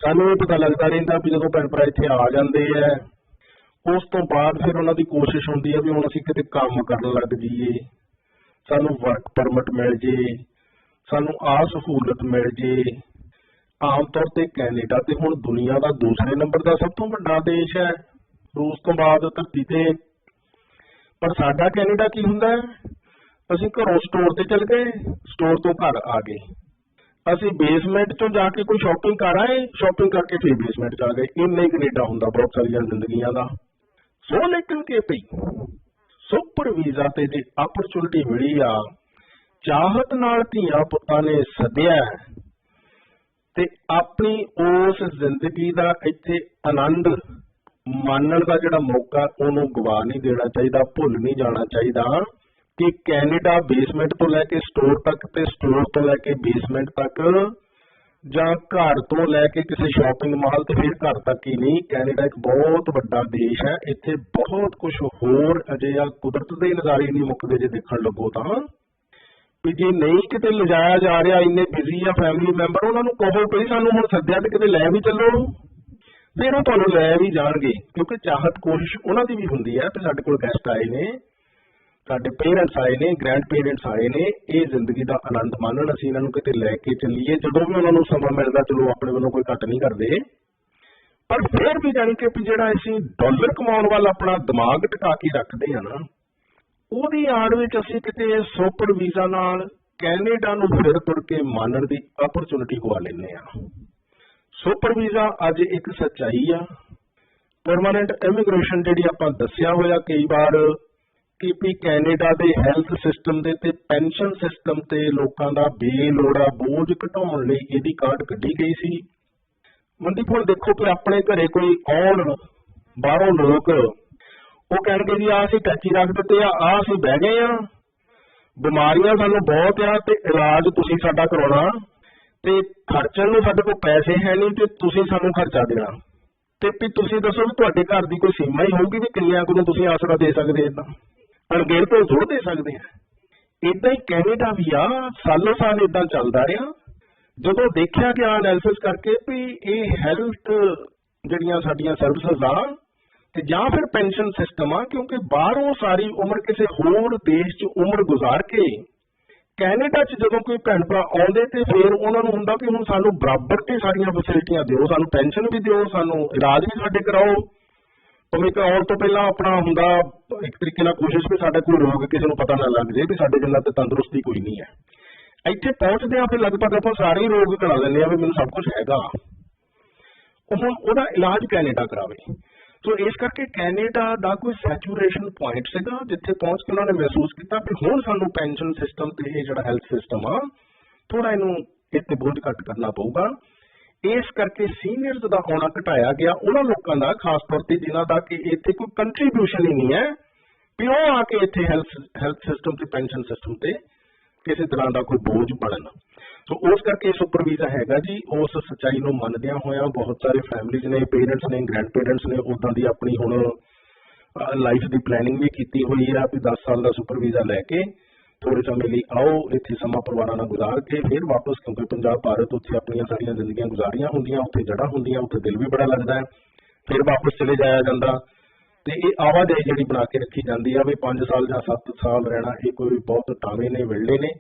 ਸਾਨੂੰ ਇਹ ਪਤਾ ਲੱਗਦਾ ਰਹਿੰਦਾ ਵੀ ਜਦੋਂ ਭੈਣ ਭਰਾ ਇੱਥੇ ਆ ਜਾਂਦੇ ਹੈ, ਉਸ ਤੋਂ ਬਾਅਦ ਫਿਰ ਉਹਨਾਂ ਦੀ ਕੋਸ਼ਿਸ਼ ਹੁੰਦੀ ਹੈ ਵੀ ਹੁਣ ਅਸੀਂ ਕਿਤੇ ਕੰਮ ਕਰਨ ਲੱਗ ਜਾਈਏ, ਸਾਨੂੰ ਵਰਕ ਪਰਮਿਟ ਮਿਲ ਜੇ, ਸਾਨੂੰ ਆਹ ਸਹੂਲਤ ਮਿਲ ਜੇ। ਆਮ ਤੌਰ ਤੇ ਕੈਨੇਡਾ ਤੇ ਹੁਣ ਦੁਨੀਆ ਦਾ ਦੂਸਰੇ ਨੰਬਰ ਦਾ ਸਭ ਤੋਂ ਵੱਡਾ ਦੇਸ਼ ਹੈ ਰੂਸ ਤੋਂ ਬਾਅਦ ਧਰਤੀ ਤੇ, ਪਰ ਸਾਡਾ ਕੈਨੇਡਾ ਕੀ ਹੁੰਦਾ ਹੈ, ਅਸੀਂ ਘਰੋਂ ਸਟੋਰ ਤੇ ਚਲ ਗਏ, ਸਟੋਰ ਤੋਂ ਘਰ ਆ ਗਏ, ਅਸੀਂ ਬੇਸਮੈਂਟ ਚੋਂ ਜਾ ਕੇ ਕੋਈ ਸ਼ਾਪਿੰਗ ਕਰ ਆਏ, ਸ਼ਾਪਿੰਗ ਕਰਕੇ ਫਿਰ ਬੇਸਮੈਂਟ ਚ ਆ ਗਏ। ਇੰਨਾ ਹੀ ਕੈਨੇਡਾ ਹੁੰਦਾ ਬਹੁਤ ਸਾਰੀਆਂ ਜ਼ਿੰਦਗੀਆਂ ਦਾ। ਸੋ ਲੇਕਿਨ ਕਿ ਭਈ ਸੁਪਰ ਵੀਜ਼ਾ ਤੇ ਜੇ ਆਪਰਚੁਨਿਟੀ ਮਿਲੀ ਆ, ਚਾਹਤ ਨਾਲ ਧੀਆਂ ਪੁੱਤਾਂ ਨੇ ਸੱਦਿਆ ਤੇ ਆਪਣੀ ਉਸ ਜ਼ਿੰਦਗੀ ਦਾ ਇੱਥੇ ਆਨੰਦ ਮਾਣਨ ਦਾ ਜਿਹੜਾ ਮੌਕਾ ਉਹਨੂੰ ਗਵਾ ਨਹੀਂ ਦੇਣਾ ਚਾਹੀਦਾ, ਭੁੱਲ ਨਹੀਂ ਜਾਣਾ ਚਾਹੀਦਾ। ਕਿ ਕੈਨੇਡਾ ਬੇਸਮੈਂਟ ਤੋਂ ਲੈ ਕੇ ਸਟੋਰ ਤੱਕ ਤੇ ਸਟੋਰ ਤੋਂ ਲੈ ਕੇ ਬੇਸਮੈਂਟ ਤੱਕ ਜਾਂ ਘਰ ਤੋਂ ਲੈ ਕੇ ਕਿਸੇ ਸ਼ਾਪਿੰਗ ਮਾਲ ਤੇ ਫਿਰ ਘਰ ਤੱਕ ਹੀ ਨਹੀਂ, ਕੈਨੇਡਾ ਇੱਕ ਬਹੁਤ ਵੱਡਾ ਦੇਸ਼ ਹੈ। ਇੱਥੇ ਬਹੁਤ ਕੁਝ ਹੋਰ ਅਜਿਹਾ ਕੁਦਰਤ ਦੇ ਨਜ਼ਾਰੇ ਨਹੀਂ ਮੁੱਕਦੇ ਜੇ ਦੇਖਣ ਲੱਗੋ ਤਾਂ। ਵੀ ਜੇ ਨਹੀਂ ਕਿਤੇ ਲਿਜਾਇਆ ਜਾ ਰਿਹਾ, ਇੰਨੇ ਬਿਜ਼ੀ ਆ ਫੈਮਿਲੀ ਮੈਂਬਰ, ਉਹਨਾਂ ਨੂੰ ਕਹੋ ਵੀ ਸਾਨੂੰ ਹੁਣ ਸੱਦਿਆ ਤੇ ਕਿਤੇ ਲੈ ਵੀ ਚੱਲੋ, ਫਿਰ ਉਹ ਤੁਹਾਨੂੰ ਲੈ ਵੀ ਜਾਣਗੇ, ਕਿਉਂਕਿ ਚਾਹਤ ਕੋਸ਼ਿਸ਼ ਉਹਨਾਂ ਦੀ ਵੀ ਹੁੰਦੀ ਹੈ ਤੇ ਸਾਡੇ ਕੋਲ ਗੈਸਟ ਆਏ ਨੇ, ਸਾਡੇ ਪੇਰੈਂਟਸ ਆਏ ਨੇ, ਗ੍ਰੈਂਡ ਪੇਰੈਂਟਸ ਆਏ ਨੇ, ਇਹ ਜ਼ਿੰਦਗੀ ਦਾ ਆਨੰਦ ਮਾਣਨ, ਅਸੀਂ ਇਹਨਾਂ ਨੂੰ ਕਿਤੇ ਲੈ ਕੇ ਚੱਲੀਏ। ਜਦੋਂ ਵੀ ਉਹਨਾਂ ਨੂੰ ਸਮਾਂ ਮਿਲਦਾ ਚਲੋ ਆਪਣੇ ਵੱਲੋਂ ਕੋਈ ਘੱਟ ਨਹੀਂ ਕਰਦੇ, ਪਰ ਫਿਰ ਵੀ ਜਾਣੀ ਕਿ ਜਿਹੜਾ ਅਸੀਂ ਡਾਲਰ ਕਮਾਉਣ ਵੱਲ ਆਪਣਾ ਦਿਮਾਗ ਟਿਕਾ ਕੇ ਰੱਖਦੇ ਹਾਂ ਨਾ, ਉਹਦੀ ਆੜ ਵਿੱਚ ਅਸੀਂ ਕਿਤੇ ਸੁਪਰ ਵੀਜ਼ਾ ਨਾਲ ਕੈਨੇਡਾ ਨੂੰ ਫਿਰ ਤੁਰ ਕੇ ਮੰਨਣ ਦੀ ਅਪਰਚੁਨਿਟੀ ਗਵਾ ਲੈਂਦੇ ਹਾਂ। ਸੁਪਰ ਵੀਜ਼ਾ ਅੱਜ ਇੱਕ ਸੱਚਾਈ ਆ। ਪਰਮਾਨੈਂਟ ਇਮੀਗ੍ਰੇਸ਼ਨ ਜਿਹੜੀ ਆਪਾਂ ਦੱਸਿਆ ਹੋਇਆ ਕਈ ਵਾਰ ਕਿ ਵੀ ਕੈਨੇਡਾ ਦੇ ਹੈਲਥ ਸਿਸਟਮ ਦੇ ਤੇ ਪੈਨਸ਼ਨ ਸਿਸਟਮ ਤੇ ਲੋਕਾਂ ਦਾ ਬੇਲੋੜਾ ਬੋਝ ਘਟਾਉਣ ਲਈ ਇਹਦੀ ਕਾਢ ਕੱਢੀ ਗਈ ਸੀ। ਮਨਦੀਪ ਹੁਣ ਦੇਖੋ ਕਿ ਆਪਣੇ ਘਰੇ ਕੋਈ ਆਉਣ ਬਾਹਰੋਂ ਲੋਕ, ਉਹ ਕਹਿਣਗੇ ਜੀ ਆਹ ਅਸੀਂ ਟੈਚੀ ਰੱਖ ਦਿੱਤੇ ਆ, ਆਹ ਅਸੀਂ ਬਹਿ ਗਏ ਆ, ਬਿਮਾਰੀਆਂ ਸਾਨੂੰ ਬਹੁਤ ਆ ਤੇ ਇਲਾਜ ਤੁਸੀਂ ਸਾਡਾ ਕਰਾਉਣਾ ਤੇ ਖਰਚਣ ਨੂੰ ਸਾਡੇ ਕੋਲ ਪੈਸੇ ਹੈ ਨਹੀਂ ਤੇ ਤੁਸੀਂ ਸਾਨੂੰ ਖਰਚਾ ਦੇਣਾ, ਤੇ ਵੀ ਤੁਸੀਂ ਦੱਸੋ ਵੀ ਤੁਹਾਡੇ ਘਰ ਦੀ ਕੋਈ ਸੀਮਾ ਹੀ ਹੋਊਗੀ ਵੀ ਕਿੰਨਿਆਂ ਕੋਲੋਂ ਤੁਸੀਂ ਆਸਰਾ ਦੇ ਸਕਦੇ, ਏਦਾਂ ਅਣਗਿਣਤ ਤੋਂ ਥੋੜ੍ਹ ਦੇ ਸਕਦੇ ਆ। ਏਦਾਂ ਹੀ ਕੈਨੇਡਾ ਵੀ ਆ, ਸਾਲੋਂ ਸਾਲ ਏਦਾਂ ਚੱਲਦਾ ਰਿਹਾ। ਜਦੋਂ ਦੇਖਿਆ ਗਿਆ ਐਨਾਲਿਸਿਸ ਕਰਕੇ ਵੀ ਇਹ ਹੈਲਥ ਜਿਹੜੀਆਂ ਸਾਡੀਆਂ ਸਰਵਿਸਿਜ਼ ਆ ਤੇ ਜਾਂ ਫਿਰ ਪੈਨਸ਼ਨ ਸਿਸਟਮ ਆ, ਕਿਉਂਕਿ ਬਾਹਰੋਂ ਸਾਰੀ ਉਮਰ ਕਿਸੇ ਹੋਰ ਦੇਸ਼ 'ਚ ਉਮਰ ਗੁਜ਼ਾਰ ਕੇ ਕੈਨੇਡਾ 'ਚ ਜਦੋਂ ਕੋਈ ਭੈਣ ਭਰਾ ਆਉਂਦੇ ਤੇ ਫਿਰ ਉਹਨਾਂ ਨੂੰ ਹੁੰਦਾ ਕਿ ਹੁਣ ਸਾਨੂੰ ਬਰਾਬਰ ਤੇ ਸਾਰੀਆਂ ਫੈਸਿਲਿਟੀਆਂ ਦਿਓ, ਸਾਨੂੰ ਪੈਨਸ਼ਨ ਵੀ ਦਿਓ, ਸਾਨੂੰ ਇਲਾਜ ਵੀ ਸਾਡੇ ਕਰਾਓ। ਭਾਵੇਂ ਕਿ ਆਉਣ ਤੋਂ ਪਹਿਲਾਂ ਆਪਣਾ ਹੁੰਦਾ ਇੱਕ ਤਰੀਕੇ ਨਾਲ ਕੋਸ਼ਿਸ਼ ਵੀ ਸਾਡਾ ਕੋਈ ਰੋਗ ਕਿਸੇ ਨੂੰ ਪਤਾ ਨਾ ਲੱਗ ਜਾਏ ਵੀ ਸਾਡੇ ਜਿੰਨਾ ਤੇ ਤੰਦਰੁਸਤੀ ਕੋਈ ਨਹੀਂ ਹੈ। ਇੱਥੇ ਪਹੁੰਚਦੇ ਆ ਫਿਰ ਲਗਭਗ ਆਪਾਂ ਸਾਰੇ ਰੋਗ ਕਰਾ ਲੈਂਦੇ ਆ ਵੀ ਮੈਨੂੰ ਸਭ ਕੁਝ ਹੈਗਾ, ਹੁਣ ਉਹਦਾ ਇਲਾਜ ਕੈਨੇਡਾ ਕਰਾਵੇ। ਸੋ ਇਸ ਕਰਕੇ ਕੈਨੇਡਾ ਦਾ ਕੋਈ ਸੈਚੂਰੇਸ਼ਨ ਪੁਆਇੰਟ ਸੀਗਾ ਜਿੱਥੇ ਪਹੁੰਚ ਕੇ ਉਹਨਾਂ ਨੇ ਮਹਿਸੂਸ ਕੀਤਾ ਕਿ ਹੁਣ ਸਾਨੂੰ ਪੈਨਸ਼ਨ ਸਿਸਟਮ ਤੇ ਇਹ ਜਿਹੜਾ ਹੈਲਥ ਸਿਸਟਮ ਆ ਥੋੜਾ ਇਹਨੂੰ ਇੱਥੇ ਬੋਝ ਘੱਟ ਕਰਨਾ ਪਊਗਾ। ਇਸ ਕਰਕੇ ਸੀਨੀਅਰਸ ਦਾ ਆਉਣਾ ਘਟਾਇਆ ਗਿਆ, ਉਹਨਾਂ ਲੋਕਾਂ ਦਾ ਖਾਸ ਤੌਰ ਤੇ ਜਿਨ੍ਹਾਂ ਦਾ ਕਿ ਇੱਥੇ ਕੋਈ ਕੰਟਰੀਬਿਊਸ਼ਨ ਹੀ ਨਹੀਂ ਹੈ ਵੀ ਉਹ ਆ ਕੇ ਇੱਥੇ ਹੈਲਥ ਸਿਸਟਮ ਤੇ ਪੈਨਸ਼ਨ ਸਿਸਟਮ ਤੇ ਕਿਸੇ ਤਰ੍ਹਾਂ ਦਾ ਕੋਈ ਬੋਝ ਬਣਨ। ਸੋ ਉਸ ਕਰਕੇ ਸੁਪਰ ਵੀਜ਼ਾ ਹੈਗਾ ਜੀ। ਉਸ ਸੱਚਾਈ ਨੂੰ ਮੰਨਦਿਆਂ ਹੋਇਆ ਬਹੁਤ ਸਾਰੇ ਫੈਮਿਲੀਜ਼ ਨੇ, ਪੇਰੈਂਟਸ ਨੇ, ਗ੍ਰੈਂਡ ਪੇਰੈਂਟਸ ਨੇ ਉੱਦਾਂ ਦੀ ਆਪਣੀ ਹੁਣ ਲਾਈਫ ਦੀ ਪਲੈਨਿੰਗ ਵੀ ਕੀਤੀ ਹੋਈ ਆ ਵੀ 10 ਸਾਲ ਦਾ ਸੁਪਰ ਵੀਜ਼ਾ ਲੈ ਕੇ ਥੋੜੇ ਸਮੇਂ ਲਈ ਆਓ, ਇੱਥੇ ਸਮਾਂ ਪਰਿਵਾਰਾਂ ਨਾਲ ਗੁਜ਼ਾਰ ਕੇ ਫਿਰ ਵਾਪਸ, ਕਿਉਂਕਿ ਪੰਜਾਬ ਭਾਰਤ ਉੱਥੇ ਆਪਣੀਆਂ ਸਾਰੀਆਂ ਜ਼ਿੰਦਗੀਆਂ ਗੁਜ਼ਾਰੀਆਂ ਹੁੰਦੀਆਂ, ਉੱਥੇ ਜੜ੍ਹਾਂ ਹੁੰਦੀਆਂ, ਉੱਥੇ ਦਿਲ ਵੀ ਬੜਾ ਲੱਗਦਾ ਹੈ, ਫਿਰ ਵਾਪਸ ਚਲੇ ਜਾਇਆ ਜਾਂਦਾ। ਤੇ ਇਹ ਆਵਾਜਾਈ ਜਿਹੜੀ ਬਣਾ ਕੇ ਰੱਖੀ ਜਾਂਦੀ ਆ ਵੀ 5 ਸਾਲ ਜਾਂ 7 ਸਾਲ ਰਹਿਣਾ, ਇਹ ਕੋਈ ਬਹੁਤ ਟਾਵੇਂ ਨੇ, ਵੇਲੇ ਨੇ,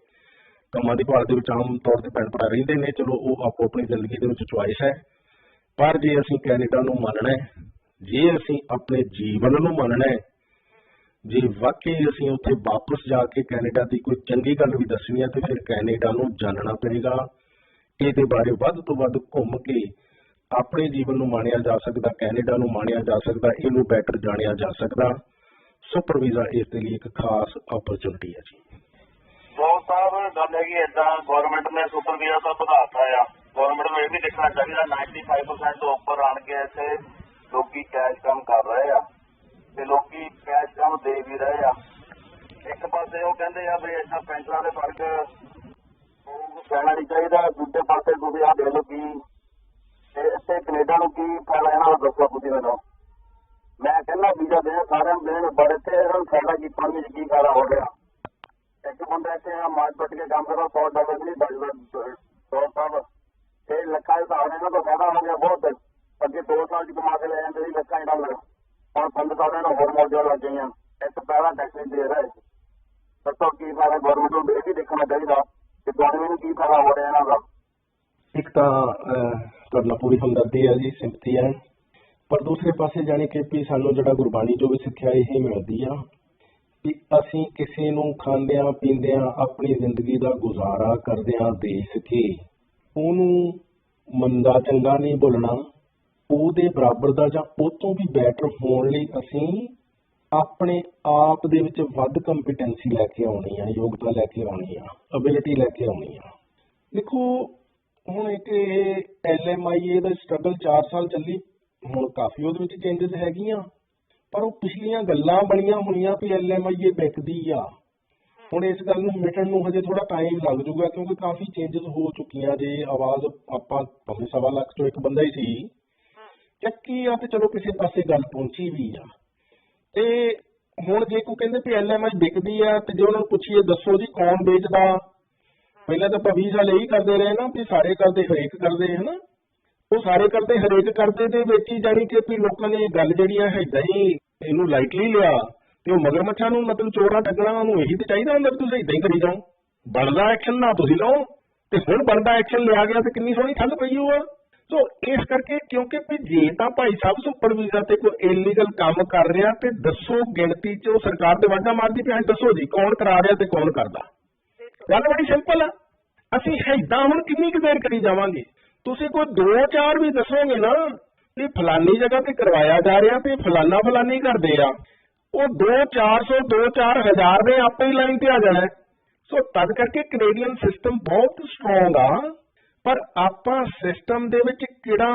ਕੰਮਾਂ ਦੀ ਭਾਲ ਦੇ ਵਿੱਚ ਆਮ ਤੌਰ ਤੇ ਭੈਣ ਭਰਾ ਰਹਿੰਦੇ ਨੇ। ਚਲੋ ਉਹ ਆਪੋ ਆਪਣੀ ਜ਼ਿੰਦਗੀ ਦੇ ਵਿੱਚ ਚੁਆਇਸ ਹੈ, ਪਰ ਜੇ ਅਸੀਂ ਕੈਨੇਡਾ ਨੂੰ ਮੰਨਣਾ ਹੈ, ਜੇ ਅਸੀਂ ਆਪਣੇ ਜੀਵਨ ਨੂੰ ਮੰਨਣਾ ਹੈ, ਜੇ ਵਾਕਈ ਅਸੀਂ ਉੱਥੇ ਵਾਪਸ ਜਾ ਕੇ ਕੈਨੇਡਾ ਦੀ ਕੋਈ ਚੰਗੀ ਗੱਲ ਵੀ ਦੱਸਣੀ ਹੈ ਤੇ ਫਿਰ ਕੈਨੇਡਾ ਨੂੰ ਜਾਣਨਾ ਪਏਗਾ। ਇਹਦੇ ਬਾਰੇ ਵੱਧ ਤੋਂ ਵੱਧ ਘੁੰਮ ਕੇ ਆਪਣੇ ਜੀਵਨ ਨੂੰ ਮਾਣਿਆ ਜਾ ਸਕਦਾ, ਕੈਨੇਡਾ ਨੂੰ ਮਾਣਿਆ ਜਾ ਸਕਦਾ, ਇਹਨੂੰ ਬੈਟਰ ਜਾਣਿਆ ਜਾ ਸਕਦਾ। ਸੁਪਰ ਵੀਜ਼ਾ ਇਸ ਦੇ ਲਈ ਇੱਕ ਖਾਸ ਓਪਰਚੁਨਿਟੀ ਹੈ ਜੀ। ਬਹੁਤ ਸਾਹਿਬ ਗੱਲ ਹੈਗੀ ਏਦਾਂ, ਗਵਰਨਮੈਂਟ ਨੇ ਸੁਪਰ ਵੀਜ਼ਾ ਤਾਂ ਵਧਾਤਾ ਆ। ਗਵਰਨਮੈਂਟ ਨੂੰ ਇਹ ਵੀ ਦੇਖਣਾ ਚਾਹੀਦਾ 95% ਤੋਂ ਉੱਪਰ ਆਣ ਕੇ ਇੱਥੇ ਲੋਕੀ ਕੈਸ਼ ਕੰਮ ਕਰ ਰਹੇ ਆ ਤੇ ਲੋਕੀ ਕੈਸ਼ ਕੰਮ ਦੇ ਵੀ ਰਹੇ ਆ। ਇੱਕ ਪਾਸੇ ਉਹ ਕਹਿੰਦੇ ਆ ਵੀ ਇੱਦਾਂ ਪੈਨਸ਼ਨਾਂ ਦੇ ਫਰਕ ਕਹਿਣਾ ਨਹੀਂ ਚਾਹੀਦਾ, ਦੂਜੇ ਪਾਸੇ ਤੁਸੀਂ ਆ ਦੇਖ ਲਓ ਕੀ ਇੱਥੇ ਕੈਨੇਡਾ ਨੂੰ ਕੀ ਫਾਇਦਾ ਇਹਨਾਂ ਨੂੰ ਦੱਸੋ ਤੁਸੀਂ ਮੈਨੂੰ। ਮੈਂ ਕਹਿੰਦਾ ਵੀਜ਼ਾ ਦੇਣ ਸਾਰਿਆਂ ਨੂੰ ਦੇਣ, ਪਰ ਇੱਥੇ ਇਹਨਾਂ ਨੂੰ ਫਾਇਦਾ ਕੀ ਪਾਣੀ ਕੀ ਫਾਇਦਾ ਹੋ ਰਿਹਾ। ਇੱਕ ਬੰਦਾ ਇੱਥੇ ਮਾਰ ਪੱਟ ਕੇ ਕੰਮ ਕਰਦਾ $100 ਨਹੀਂ ਬਚਦਾ, 100 ਸਾਹਿਬ ਇਹ ਲੱਖਾਂ ਦੇ ਹਿਸਾਬ ਨਾਲ ਇਹਨਾਂ ਤੋਂ ਫਾਇਦਾ ਹੋ ਗਿਆ ਬਹੁਤ। ਅੱਗੇ 2 ਸਾਲ ਚ ਕਮਾ ਕੇ ਲੈ ਜਾਂਦੇ ਸੀ ਲੱਖਾਂ $, ਹੁਣ 5 ਸਾਲ ਇਹਨਾਂ ਹੋਰ ਮੌਜਾਂ ਲੱਗ ਗਈਆਂ। ਇੱਕ ਪਹਿਲਾ ਟੈਕਸ ਦੇ ਰਹੇ, ਦੱਸੋ ਕੀ ਫਾਇਦਾ। ਗਵਰਨਮੈਂਟ ਨੂੰ ਇਹ ਵੀ ਦੇਖਣਾ ਚਾਹੀਦਾ ਕਿ ਗਵਰਨਮੈਂਟ ਨੂੰ ਕੀ ਫਾਇਦਾ ਹੋ ਰਿਹਾ ਇਹਨਾਂ ਦਾ। ਇੱਕ ਤਾਂ ਤੁਹਾਡਾ ਪੂਰੀ ਹਮਦਰਦੀ ਹੈ ਜੀ, ਸਿੰਪਥੀ ਹੈ, ਪਰ ਦੂਸਰੇ ਪਾਸੇ ਜਾਣੀ ਕਿ ਵੀ ਸਾਨੂੰ ਜਿਹੜਾ ਗੁਰਬਾਣੀ ਜੋ ਵੀ ਸਿੱਖਿਆ ਇਹ ਮਿਲਦੀ ਆ ਕਿ ਅਸੀਂ ਕਿਸੇ ਨੂੰ ਖਾਂਦਿਆਂ ਪੀਂਦਿਆਂ ਆਪਣੀ ਜ਼ਿੰਦਗੀ ਦਾ ਗੁਜ਼ਾਰਾ ਕਰਦਿਆਂ ਦੇਖ ਕੇ ਉਹਨੂੰ ਮੰਦਾ ਚੰਗਾ ਨਹੀਂ ਬੋਲਣਾ, ਉਹਦੇ ਬਰਾਬਰ ਦਾ ਜਾਂ ਉਹ ਤੋਂ ਵੀ ਬੈਟਰ ਹੋਣ ਲਈ ਅਸੀਂ ਆਪਣੇ ਆਪ ਦੇ ਵਿੱਚ ਵੱਧ ਕੰਪੀਟੈਂਸੀ ਲੈ ਕੇ ਆਉਣੀ ਆ, ਯੋਗਤਾ ਲੈ ਕੇ ਆਉਣੀ ਆ, ਅਬਿਲਿਟੀ ਲੈ ਕੇ ਆਉਣੀ ਆ। ਦੇਖੋ ਹੁਣ ਇੱਕ LMIA ਦਾ ਸਟਰਗਲ 4 ਸਾਲ ਚੱਲੀ, ਹੁਣ ਕਾਫੀ ਉਹਦੇ ਵਿੱਚ ਚੇਂਜਸ ਹੈਗੀਆਂ, ਪਰ ਉਹ ਪਿਛਲੀਆਂ ਗੱਲਾਂ ਬਣੀਆਂ ਹੋਈਆਂ ਵੀ LMIA ਵਿਕਦੀ ਆ, ਹੁਣ ਇਸ ਗੱਲ ਨੂੰ ਮਿਟਣ ਨੂੰ ਹਜੇ ਥੋੜਾ ਟਾਈਮ ਲੱਗ ਜਾਊਗਾ, ਕਿਉਂਕਿ ਕਾਫੀ ਚੇਂਜਸ ਹੋ ਚੁੱਕੀਆਂ ਜੇ। ਆਵਾਜ਼ ਆਪਾਂ ਭਾਵੇਂ 1.25 ਲੱਖ ਚੋਂ ਇੱਕ ਬੰਦਾ ਹੀ ਸੀ, ਚੱਕੀ ਆ ਤੇ ਚਲੋ ਕਿਸੇ ਪਾਸੇ ਗੱਲ ਪਹੁੰਚੀ ਵੀ ਆ। ਤੇ ਹੁਣ ਜੇ ਕੋਈ ਕਹਿੰਦੇ ਵੀ LMI ਵਿਕਦੀ ਆ, ਤੇ ਜੇ ਉਹਨਾਂ ਨੂੰ ਪੁੱਛੀਏ ਦੱਸੋ ਜੀ ਕੌਣ ਵੇਚਦਾ, ਪਹਿਲਾਂ ਤਾਂ ਆਪਾਂ 20 ਸਾਲ ਇਹੀ ਕਰਦੇ ਰਹੇ ਨਾ ਵੀ ਸਾਰੇ ਕਰਦੇ ਹਰੇਕ ਕਰਦੇ ਹੈ ਨਾ, ਉਹ ਸਾਰੇ ਕਰਦੇ ਹਰੇਕ ਕਰਦੇ ਦੇ ਵਿੱਚ ਹੀ ਜਾਣੀ ਕਿ ਵੀ ਲੋਕਾਂ ਨੇ ਗੱਲ ਜਿਹੜੀ ਆ ਏਦਾਂ ਹੀ ਇਹਨੂੰ ਲਾਈਟਲੀ ਲਿਆ, ਤੇ ਉਹ ਮਗਰਮੱਛਾਂ ਨੂੰ ਮਤਲਬ ਚੋਰਾਂ ਟੱਕਣਾ ਉਹਨੂੰ ਇਹੀ ਤੇ ਚਾਹੀਦਾ ਹੁੰਦਾ ਤੁਸੀਂ ਏਦਾਂ ਹੀ ਕਰੀ ਜਾਓ, ਬਣਦਾ ਐਕਸ਼ਨ ਨਾ ਤੁਸੀਂ ਲਓ। ਤੇ ਹੁਣ ਬਣਦਾ ਐਕਸ਼ਨ ਲਿਆ ਗਿਆ ਤੇ ਕਿੰਨੀ ਸੋਹਣੀ ਠੱਲ ਪਈ ਹੋਆ। ਸੋ ਇਸ ਕਰਕੇ ਕਿਉਂਕਿ ਵੀ ਜੇ ਤਾਂ ਭਾਈ ਸਾਹਿਬ ਸੁਪਰ ਵੀਜ਼ਾ ਤੇ ਕੋਈ ਇਲੀਗਲ ਕੰਮ ਕਰ ਰਿਹਾ ਤੇ ਦੱਸੋ ਗਿਣਤੀ 'ਚ ਉਹ ਸਰਕਾਰ ਤੇ ਵਾਢਾ ਮਾਰਦੀ ਵੀ ਦੱਸੋ ਜੀ ਕੌਣ ਕਰਾ ਰਿਹਾ ਤੇ ਕੌਣ ਕਰਦਾ। ਗੱਲ ਬੜੀ ਸਿੰਪਲ ਆ। ਅਸੀਂ ਏਦਾਂ ਹੁਣ ਕਿੰਨੀ ਕੁ ਦੇਰ ਕਰੀ ਜਾਵਾਂਗੇ। ਤੁਸੀਂ ਕੋਈ 2-4 ਵੀ ਦੱਸੋਗੇ ਨਾ ਵੀ ਫਲਾਨੀ ਜਗ੍ਹਾ ਤੇ ਕਰਵਾਇਆ ਜਾ ਰਿਹਾ ਤੇ ਫਲਾਨੀ ਕਰਦੇ ਆ, ਉਹ 2-400 2-4 ਹਜ਼ਾਰ ਨੇ ਆਪੇ ਹੀ ਲਾਈਨ ਤੇ ਆ ਜਾਣਾ। ਸੋ ਤਦ ਕਰਕੇ ਕੈਨੇਡੀਅਨ ਸਿਸਟਮ ਬਹੁਤ ਸਟਰੋਂਗ ਆ, ਪਰ ਆਪਾਂ ਸਿਸਟਮ ਦੇ ਵਿੱਚ ਕਿਹੜਾ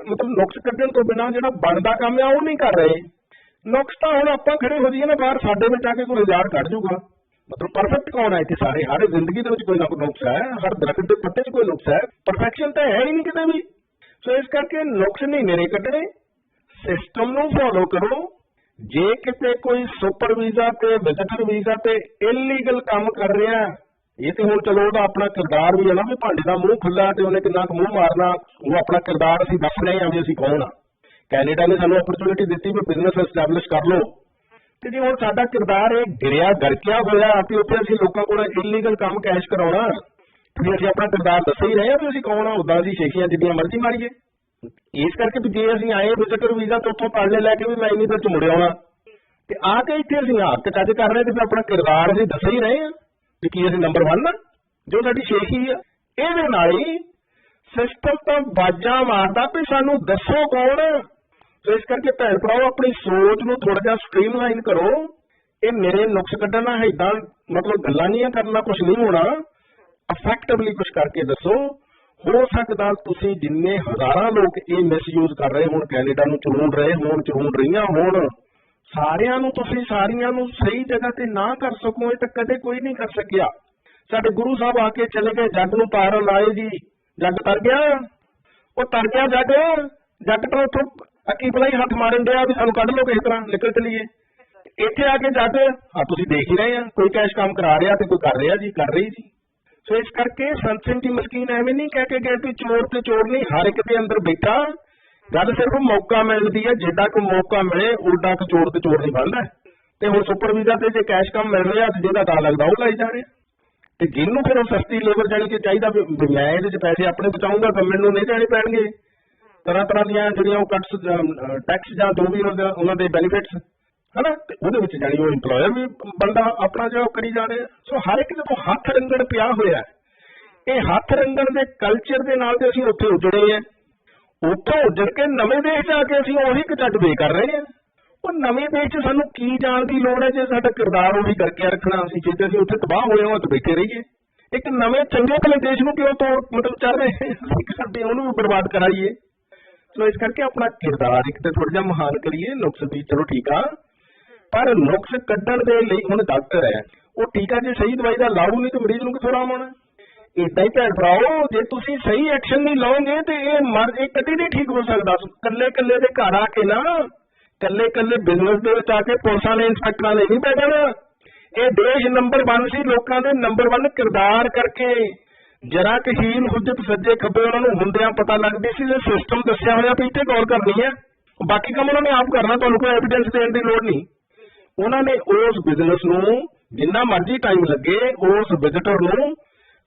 ਮਤਲਬ ਨੁਕਸ ਕੱਢਣ ਤੋਂ ਬਿਨਾਂ ਜਿਹੜਾ ਬਣਦਾ ਕੰਮ ਆ ਉਹ ਨਹੀਂ ਕਰ ਰਹੇ। ਨੁਕਸ ਤਾਂ ਹੁਣ ਆਪਾਂ ਖੜੇ ਹੋ ਜਾਈਏ ਨਾ ਬਾਹਰ, ਸਾਡੇ ਵਿੱਚ ਆ ਕੇ ਕੋਈ ਹਜ਼ਾਰ ਕੱਢ ਜੂਗਾ। ਮਤਲਬ ਪਰਫੈਕਟ ਕੌਣ ਹੈ ਇੱਥੇ? ਸਾਰੇ, ਹਰ ਜ਼ਿੰਦਗੀ ਦੇ ਵਿੱਚ ਕੋਈ ਨਾ ਕੋਈ ਨੁਕਸ ਹੈ, ਹਰ ਦਰਖਤ ਦੇ ਪੱਤੇ 'ਚ ਕੋਈ ਨੁਕਸ ਹੈ, ਪਰਫੈਕਸ਼ਨ ਤਾਂ ਹੈ ਹੀ ਨਹੀਂ ਕਿਤੇ ਵੀ। ਸੋ ਇਸ ਕਰਕੇ ਨੁਕਸ ਨਹੀਂ ਮੇਰੇ ਕੱਢਣੇ, ਸਿਸਟਮ ਨੂੰ ਫੋਲੋ ਕਰੋ। ਜੇ ਕਿਤੇ ਕੋਈ ਸੁਪਰ ਵੀਜ਼ਾ ਤੇ ਵਿਜ਼ਟਰ ਵੀਜ਼ਾ ਤੇ ਇਲੀਗਲ ਕੰਮ ਕਰ ਰਿਹਾ, ਇਹ ਤੇ ਹੁਣ ਚਲੋ ਉਹਦਾ ਆਪਣਾ ਕਿਰਦਾਰ ਵੀ ਹੈ ਨਾ ਵੀ ਭਾਂਡੇ ਦਾ ਮੂੰਹ ਖੁੱਲਾ ਤੇ ਉਹਨੇ ਕਿੰਨਾ ਕੁ ਮੂੰਹ ਮਾਰਨਾ, ਉਹ ਆਪਣਾ ਕਿਰਦਾਰ ਅਸੀਂ ਦੱਸ ਰਹੇ ਹਾਂ ਵੀ ਅਸੀਂ ਕੌਣ ਆ। ਕੈਨੇਡਾ ਨੇ ਸਾਨੂੰ ਅਪਰਚੁਨਿਟੀ ਦਿੱਤੀ ਵੀ ਬਿਜ਼ਨਸ ਐਸਟੈਬਲਿਸ਼ ਕਰ ਲਓ, ਤੇ ਜੇ ਹੁਣ ਸਾਡਾ ਕਿਰਦਾਰ ਇਹ ਗਿਰਿਆ ਗਰਕਿਆ ਹੋਇਆ ਤੇ ਉੱਥੇ ਅਸੀਂ ਲੋਕਾਂ ਕੋਲ ਇਲੀਗਲ ਕੰਮ ਕੈਸ਼ ਕਰਾਉਣਾ, ਤੇ ਅਸੀਂ ਆਪਣਾ ਕਿਰਦਾਰ ਦੱਸ ਹੀ ਰਹੇ ਹਾਂ ਵੀ ਅਸੀਂ ਕੌਣ ਆ, ਉਦਾਂ ਅਸੀਂ ਸ਼ੇਖੀਆਂ ਜਿੱਦੀਆਂ ਮਰਜ਼ੀ ਮਾਰੀਏ। ਇਸ ਕਰਕੇ ਵੀ ਜੇ ਅਸੀਂ ਆਏ ਵਿਜ਼ਟਰ ਵੀਜ਼ਾ ਤੇ ਉੱਥੋਂ ਪੜ੍ਹਨੇ ਲੈ ਕੇ ਵੀ ਮੈਂ ਇੰਨੀ ਦੇਰ 'ਚ ਮੁੜ ਆਉਣਾ, ਤੇ ਆ ਕੇ ਇੱਥੇ ਅਸੀਂ ਹੱਕ ਚੱਜ ਕਰ ਰਹੇ ਤੇ ਫਿਰ ਆਪਣਾ ਕਿਰਦਾਰ ਅਸੀਂ ਦੱਸ ਹੀ ਰਹੇ ਹਾਂ ਵੀ ਕੀ ਅਸੀਂ ਨੰਬਰ 1 ਆ, ਜੋ ਸਾਡੀ ਸ਼ੇਖੀ ਆ। ਇਹਦੇ ਨਾਲ ਹੀ ਸਿਸਟਮ ਤਾਂ ਬਾਜਾਂ ਮਾਰਦਾ ਵੀ ਸਾਨੂੰ ਦੱਸੋ ਕੌਣ। ਸੋ ਇਸ ਕਰਕੇ ਭੈਣ ਭਰਾਓ ਆਪਣੀ ਸੋਚ ਨੂੰ ਥੋੜਾ ਜਿਹਾ ਸਟ੍ਰੀਮਲਾਈਨ ਕਰੋ। ਇਹ ਮੇਰੇ ਨੁਕਸ ਕੱਢਣਾ ਏਦਾਂ ਮਤਲਬ ਗੱਲਾਂ ਨਹੀਂ ਕਰਨਾ, ਕੁਛ ਨਹੀਂ ਹੋਣਾ, ਇਫੈਕਟਿਵਲੀ ਕੁਛ ਕਰਕੇ ਦੱਸੋ। ਹੋ ਸਕਦਾ ਤੁਸੀਂ ਜਿੰਨੇ ਹਜ਼ਾਰਾਂ ਲੋਕ ਇਹ ਮਿਸਯੂਜ਼ ਕਰ ਰਹੇ ਹੋਣ, ਕੈਨੇਡਾ ਨੂੰ ਚੁਣ ਰਹੇ ਹੋਣ, ਚੁਣ ਰਹੀਆਂ ਹੋਣ, ਸਾਰਿਆਂ ਨੂੰ ਤੁਸੀਂ ਸਾਰੀਆਂ ਨੂੰ ਸਹੀ ਜਗ੍ਹਾ ਤੇ ਨਾ ਕਰ ਸਕੋ, ਇਹ ਤਾਂ ਕਦੇ ਕੋਈ ਨਹੀਂ ਕਰ ਸਕਿਆ। ਸਾਡੇ ਗੁਰੂ ਸਾਹਿਬ ਆ ਕੇ ਚਲੇ ਗਏ, ਜੱਗ ਨੂੰ ਪਾਰ ਲਾਏ ਜੀ, ਜੱਗ ਤਰ ਗਿਆ, ਉਹ ਤਰ ਗਿਆ ਜੱਗ ਤੋਂ ਉੱਥੋਂ ਅੱਕੀ ਪਲਾਈ ਹੱਥ ਮਾਰਨ ਡਿਆ ਵੀ ਸਾਨੂੰ ਕੱਢ ਲਓ ਕਿਸੇ ਤਰ੍ਹਾਂ ਨਿਕਲ ਚਲੀਏ। ਇੱਥੇ ਆ ਕੇ ਜੱਗ ਤੁਸੀਂ ਦੇਖ ਹੀ ਰਹੇ ਆ, ਕੋਈ ਕੈਸ਼ ਕੰਮ ਕਰਾ ਰਿਹਾ ਤੇ ਕੋਈ ਕਰ ਰਿਹਾ ਜੀ, ਕਰ ਰਹੀ ਜੀ। ਸੋ ਇਸ ਕਰਕੇ ਸੰਤ ਸਿੰਘ ਦੀ ਮਸਕੀਨ ਐਵੇਂ ਨਹੀਂ ਕਹਿ ਕੇ ਗਏ ਵੀ ਚੋਰ ਤੇ ਚੋਰ ਨਹੀਂ, ਹਰ ਇੱਕ ਦੇ ਅੰਦਰ ਬੈਠਾ। ਗੱਲ ਸਿਰਫ ਮੌਕਾ ਮਿਲਦੀ ਹੈ, ਜਿੱਦਾਂ ਕੋਈ ਮੌਕਾ ਮਿਲੇ ਉਡਾ ਕੁ ਚੋਰ ਤੇ ਚੋਰ ਨਹੀਂ ਬਣਦਾ। ਤੇ ਹੁਣ ਸੁਪਰ ਵੀਜ਼ਾ ਤੇ ਜੇ ਕੈਸ਼ ਕੰਮ ਮਿਲ ਰਿਹਾ ਤੇ ਜਿਹਦਾ ਤਾਂ ਲੱਗਦਾ ਉਹ ਲਾਈ ਜਾ ਰਿਹਾ, ਤੇ ਜਿਹਨੂੰ ਫਿਰ ਉਹ ਸਸਤੀ ਲੇਬਰ ਜਾਣੀ ਕਿ ਚਾਹੀਦਾ ਵੀ ਮੈਂ ਇਹਦੇ 'ਚ ਪੈਸੇ ਆਪਣੇ ਬਚਾਊਂਗਾ, ਗਵਰਨਮੈਂਟ ਨੂੰ ਨਹੀਂ ਦੇਣੇ ਪੈਣਗੇ ਤਰ੍ਹਾਂ ਦੀਆਂ ਜਿਹੜੀਆਂ ਉਹ ਕੱਟਸ ਟੈਕਸ ਜਾਂ ਜੋ ਵੀ ਉਹਨਾਂ ਦੇ ਬੈਨੀਫਿਟਸ ਹੈ ਨਾ, ਤੇ ਉਹਦੇ ਵਿੱਚ ਜਾਣੀ ਉਹ ਇੰਪਲੋਇਰ ਵੀ ਬੰਦਾ ਆਪਣਾ ਜਿਹੜਾ ਕਰੀ ਜਾ ਰਿਹਾ। ਸੋ ਹਰ ਇੱਕ ਦੇ ਹੱਥ ਰੰਗੜ ਪਿਆ ਹੋਇਆ, ਇਹ ਹੱਥ ਰੰਗੜ ਦੇ ਕਲਚਰ ਦੇ ਨਾਲ ਤੇ ਅਸੀਂ ਉੱਥੇ ਉਜੜੇ ਹਾਂ। ਉੱਥੋਂ ਉੱਜੜ ਕੇ ਨਵੇਂ ਦੇਸ਼ 'ਚ ਆ ਕੇ ਅਸੀਂ ਉਹੀ ਚੱਜ ਬੇ ਕਰ ਰਹੇ ਹਾਂ। ਉਹ ਨਵੇਂ ਦੇਸ਼ 'ਚ ਸਾਨੂੰ ਕੀ ਜਾਣ ਦੀ ਲੋੜ ਹੈ ਜੇ ਸਾਡਾ ਕਿਰਦਾਰ ਉਹੀ ਕਰਕੇ ਰੱਖਣਾ, ਅਸੀਂ ਜੇ ਅਸੀਂ ਉੱਥੇ ਤਬਾਹ ਹੋਏ ਹਾਂ ਤਾਂ ਬੈਠੇ ਰਹੀਏ। ਇੱਕ ਨਵੇਂ ਚੰਗੇ ਭਲੇ ਦੇਸ਼ ਨੂੰ ਕਿਉਂ ਤੋਂ ਮਤਲਬ ਚੱਲ ਰਹੇ ਅਸੀਂ ਕਰਦੇ ਉਹਨੂੰ ਵੀ ਬਰਬਾਦ ਕਰਾਈਏ। ਸੋ ਇਸ ਕਰਕੇ ਆਪਣਾ ਕਿਰਦਾਰ ਇੱਕ ਤਾਂ ਥੋੜਾ ਜਿਹਾ ਮਹਾਨ ਕਰੀਏ। ਨੁਕਸ ਵੀ ਚਲੋ ਠੀਕ ਆ, ਪਰ ਨੁਕਸ ਕੱਢਣ ਦੇ ਲਈ ਹੁਣ ਡਾਕਟਰ ਹੈ, ਉਹ ਟੀਕਾ ਜੇ ਸਹੀ ਦਵਾਈ ਦਾ ਲਾਊ ਨਹੀਂ ਤਾਂ ਮਰੀਜ਼ ਨੂੰ ਕਿੱਥੋਂ ਆਰਾਮ ਆਉਣਾ। ਏਦਾਂ ਹੀ ਭੈਣ ਭਰਾਓ, ਜੇ ਤੁਸੀਂ ਸਹੀ ਐਕਸ਼ਨ ਨਹੀਂ ਲਓਗੇ ਤੇ ਇਹ ਕਦੀ ਨਹੀਂ ਠੀਕ ਹੋ ਸਕਦਾ। ਕੱਲੇ ਦੇ ਘਰ ਆ ਕੇ ਨਾ, ਕੱਲੇ ਬਿਜ਼ਨਸ ਦੇ ਵਿੱਚ ਆ ਕੇ ਪੁਲਿਸਾਂ ਨੇ ਇੰਸਪੈਕਟਰਾਂ ਨੇ ਨਹੀਂ ਪੈ ਜਾਣਾ। ਇਹ ਦੇਸ਼ ਨੰਬਰ 1 ਸੀ ਲੋਕਾਂ ਦੇ ਨੰਬਰ 1 ਕਿਰਦਾਰ ਕਰਕੇ। ਜਰਾ ਕਿ ਹੀਨ ਹੁਜਤ ਸੱਜੇ ਖੱਬੇ ਉਹਨਾਂ ਨੂੰ ਹੁੰਦਿਆਂ ਪਤਾ ਲੱਗਦੀ ਸੀ ਜੇ ਸਿਸਟਮ ਦੱਸਿਆ ਹੋਇਆ ਵੀ ਇੱਥੇ ਗੌਰ ਕਰਨੀ ਹੈ, ਬਾਕੀ ਕੰਮ ਉਹਨਾਂ ਨੇ ਆਪ ਕਰਨਾ, ਤੁਹਾਨੂੰ ਕੋਈ ਐਵੀਡੈਂਸ ਦੇਣ ਦੀ ਲੋੜ ਨਹੀਂ। ਉਹਨਾਂ ਨੇ ਉਸ ਬਿਜ਼ਨਸ ਨੂੰ ਜਿੰਨਾ ਮਰਜ਼ੀ ਟਾਈਮ ਲੱਗੇ, ਉਸ ਵਿਜ਼ਟਰ ਨੂੰ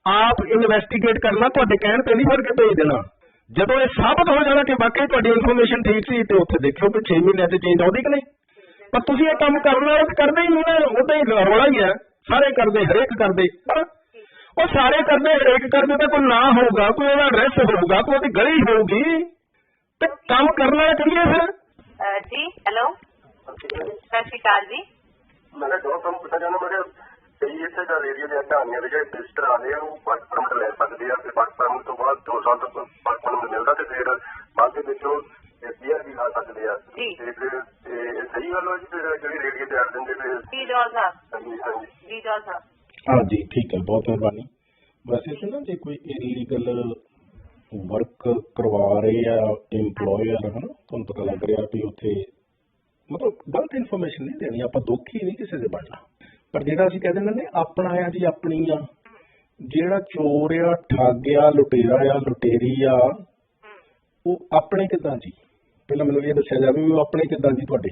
ਆਪ ਇਨਵੈਸਟੀਗੇਟ ਕਰਨਾ, ਤੁਹਾਡੇ ਕਹਿਣ ਤੇ ਨਹੀਂ ਫੜ ਕੇ ਭੇਜ ਦੇਣਾ। ਜਦੋਂ ਇਹ ਸਾਬਤ ਹੋ ਜਾਣਾ ਕਿ ਵਾਕਈ ਤੁਹਾਡੀ ਇਨਫੋਰਮੇਸ਼ਨ ਠੀਕ ਸੀ ਤੇ ਉੱਥੇ ਦੇਖਿਓ ਕਿ 6 ਮਹੀਨਿਆਂ ਤੇ ਚੇਂਜ ਆਉਂਦੀ ਕਿ ਨਹੀਂ। ਪਰ ਤੁਸੀਂ ਇਹ ਕੰਮ ਕਰਨਾ ਤੇ ਕਰਦੇ ਹੀ ਨਹੀਂ, ਉਹਦਾ ਹੀ ਰੌਲਾ ਹੀ ਹੈ। ਸਾਰੇ ਕਰਦੇ, ਹਰੇਕ ਕਰਦੇ, ਉਹ ਸਾਰੇ ਕਰਦੇ ਹਰੇਕ ਕਰਦੇ ਤਾਂ ਕੋਈ ਨਾਂ ਹੋਊਗਾ, ਕੋਈ ਉਹਦਾ ਐਡਰੈਸ ਹੋਊਗਾ, ਕੋਈ ਉਹਦੀ ਗਲੀ ਹੋਊਗੀ, ਤੇ ਕੰਮ ਕਰਨਾ ਕਰੀਏ ਫਿਰ। ਜੀ ਹੈਲੋ, ਸਤਿ ਸ਼੍ਰੀ ਅਕਾਲ ਜੀ। ਮੈਂ ਦੋ ਕੰਮ ਪੁੱਛਣਾ ਚਾਹੁੰਦਾ। ਮੇਰੇ ਕਈ ਇੱਥੇ ਦਾ ਰੇਡੀਓ ਦੀਆਂ ਕਹਾਣੀਆਂ ਦੇ ਜਿਹੜੇ ਵਿਜ਼ਟਰ ਆਉਂਦੇ ਆ ਉਹ ਵਰਕ ਪਰਮਿਟ ਲੈ ਸਕਦੇ ਆ, ਤੇ ਵਰਕ ਪਰਮਿਟ ਤੋਂ ਬਾਅਦ 2 ਸਾਲ ਤੱਕ ਵਰਕ ਪਰਮਿਟ ਮਿਲਦਾ, ਤੇ ਫਿਰ ਬਾਅਦ ਦੇ ਵਿੱਚੋਂ PR ਵੀ ਲਾ ਸਕਦੇ ਆ। ਤੇ ਫਿਰ ਸਹੀ ਗੱਲ ਹੈ ਜੀ, ਫਿਰ ਜਿਹੜੀ ਰੇਡੀਓ ਤੇ ਅੜ ਦਿੰਦੇ ਫਿਰ ਜੀ ਜੋਲ ਸਾਹਿਬ, ਹਾਂਜੀ ਹਾਂਜੀ ਜੀ ਜੋਲ ਸਾਹਿਬ, हाँ जी, ठीक है, बहुत मेहरबानी। वैसे से ना जे कोई इलीगल वर्क करवा रहे आ एम्पलॉयर है ना, ਤੁਹਾਨੂੰ ਪਤਾ ਲੱਗ ਰਿਹਾ ਵੀ ਉੱਥੇ ਮਤਲਬ ਗਲਤ ਇਨਫੋਰਮੇਸ਼ਨ ਨਹੀਂ ਦੇਣੀ, ਆਪਾਂ ਦੁਖੀ ਨਹੀਂ ਕਿਸੇ ਦੇ ਬਣਨਾ। ਪਰ ਜਿਹੜਾ ਅਸੀਂ ਕਹਿ ਦਿੰਦੇ ਨੇ ਆਪਣਾ ਆ ਜੀ ਆਪਣੀ ਆ, ਜਿਹੜਾ ਚੋਰ ਆ ਠੱਗ ਆ ਲੁਟੇਰਾ ਆ ਲੁਟੇਰੀ ਆ ਉਹ ਆਪਣੇ ਕਿੱਦਾਂ ਜੀ? ਪਹਿਲਾਂ ਮੈਨੂੰ ਇਹ ਦੱਸਿਆ ਜਾਵੇ ਵੀ ਉਹ ਆਪਣੇ ਕਿੱਦਾਂ ਜੀ ਤੁਹਾਡੇ,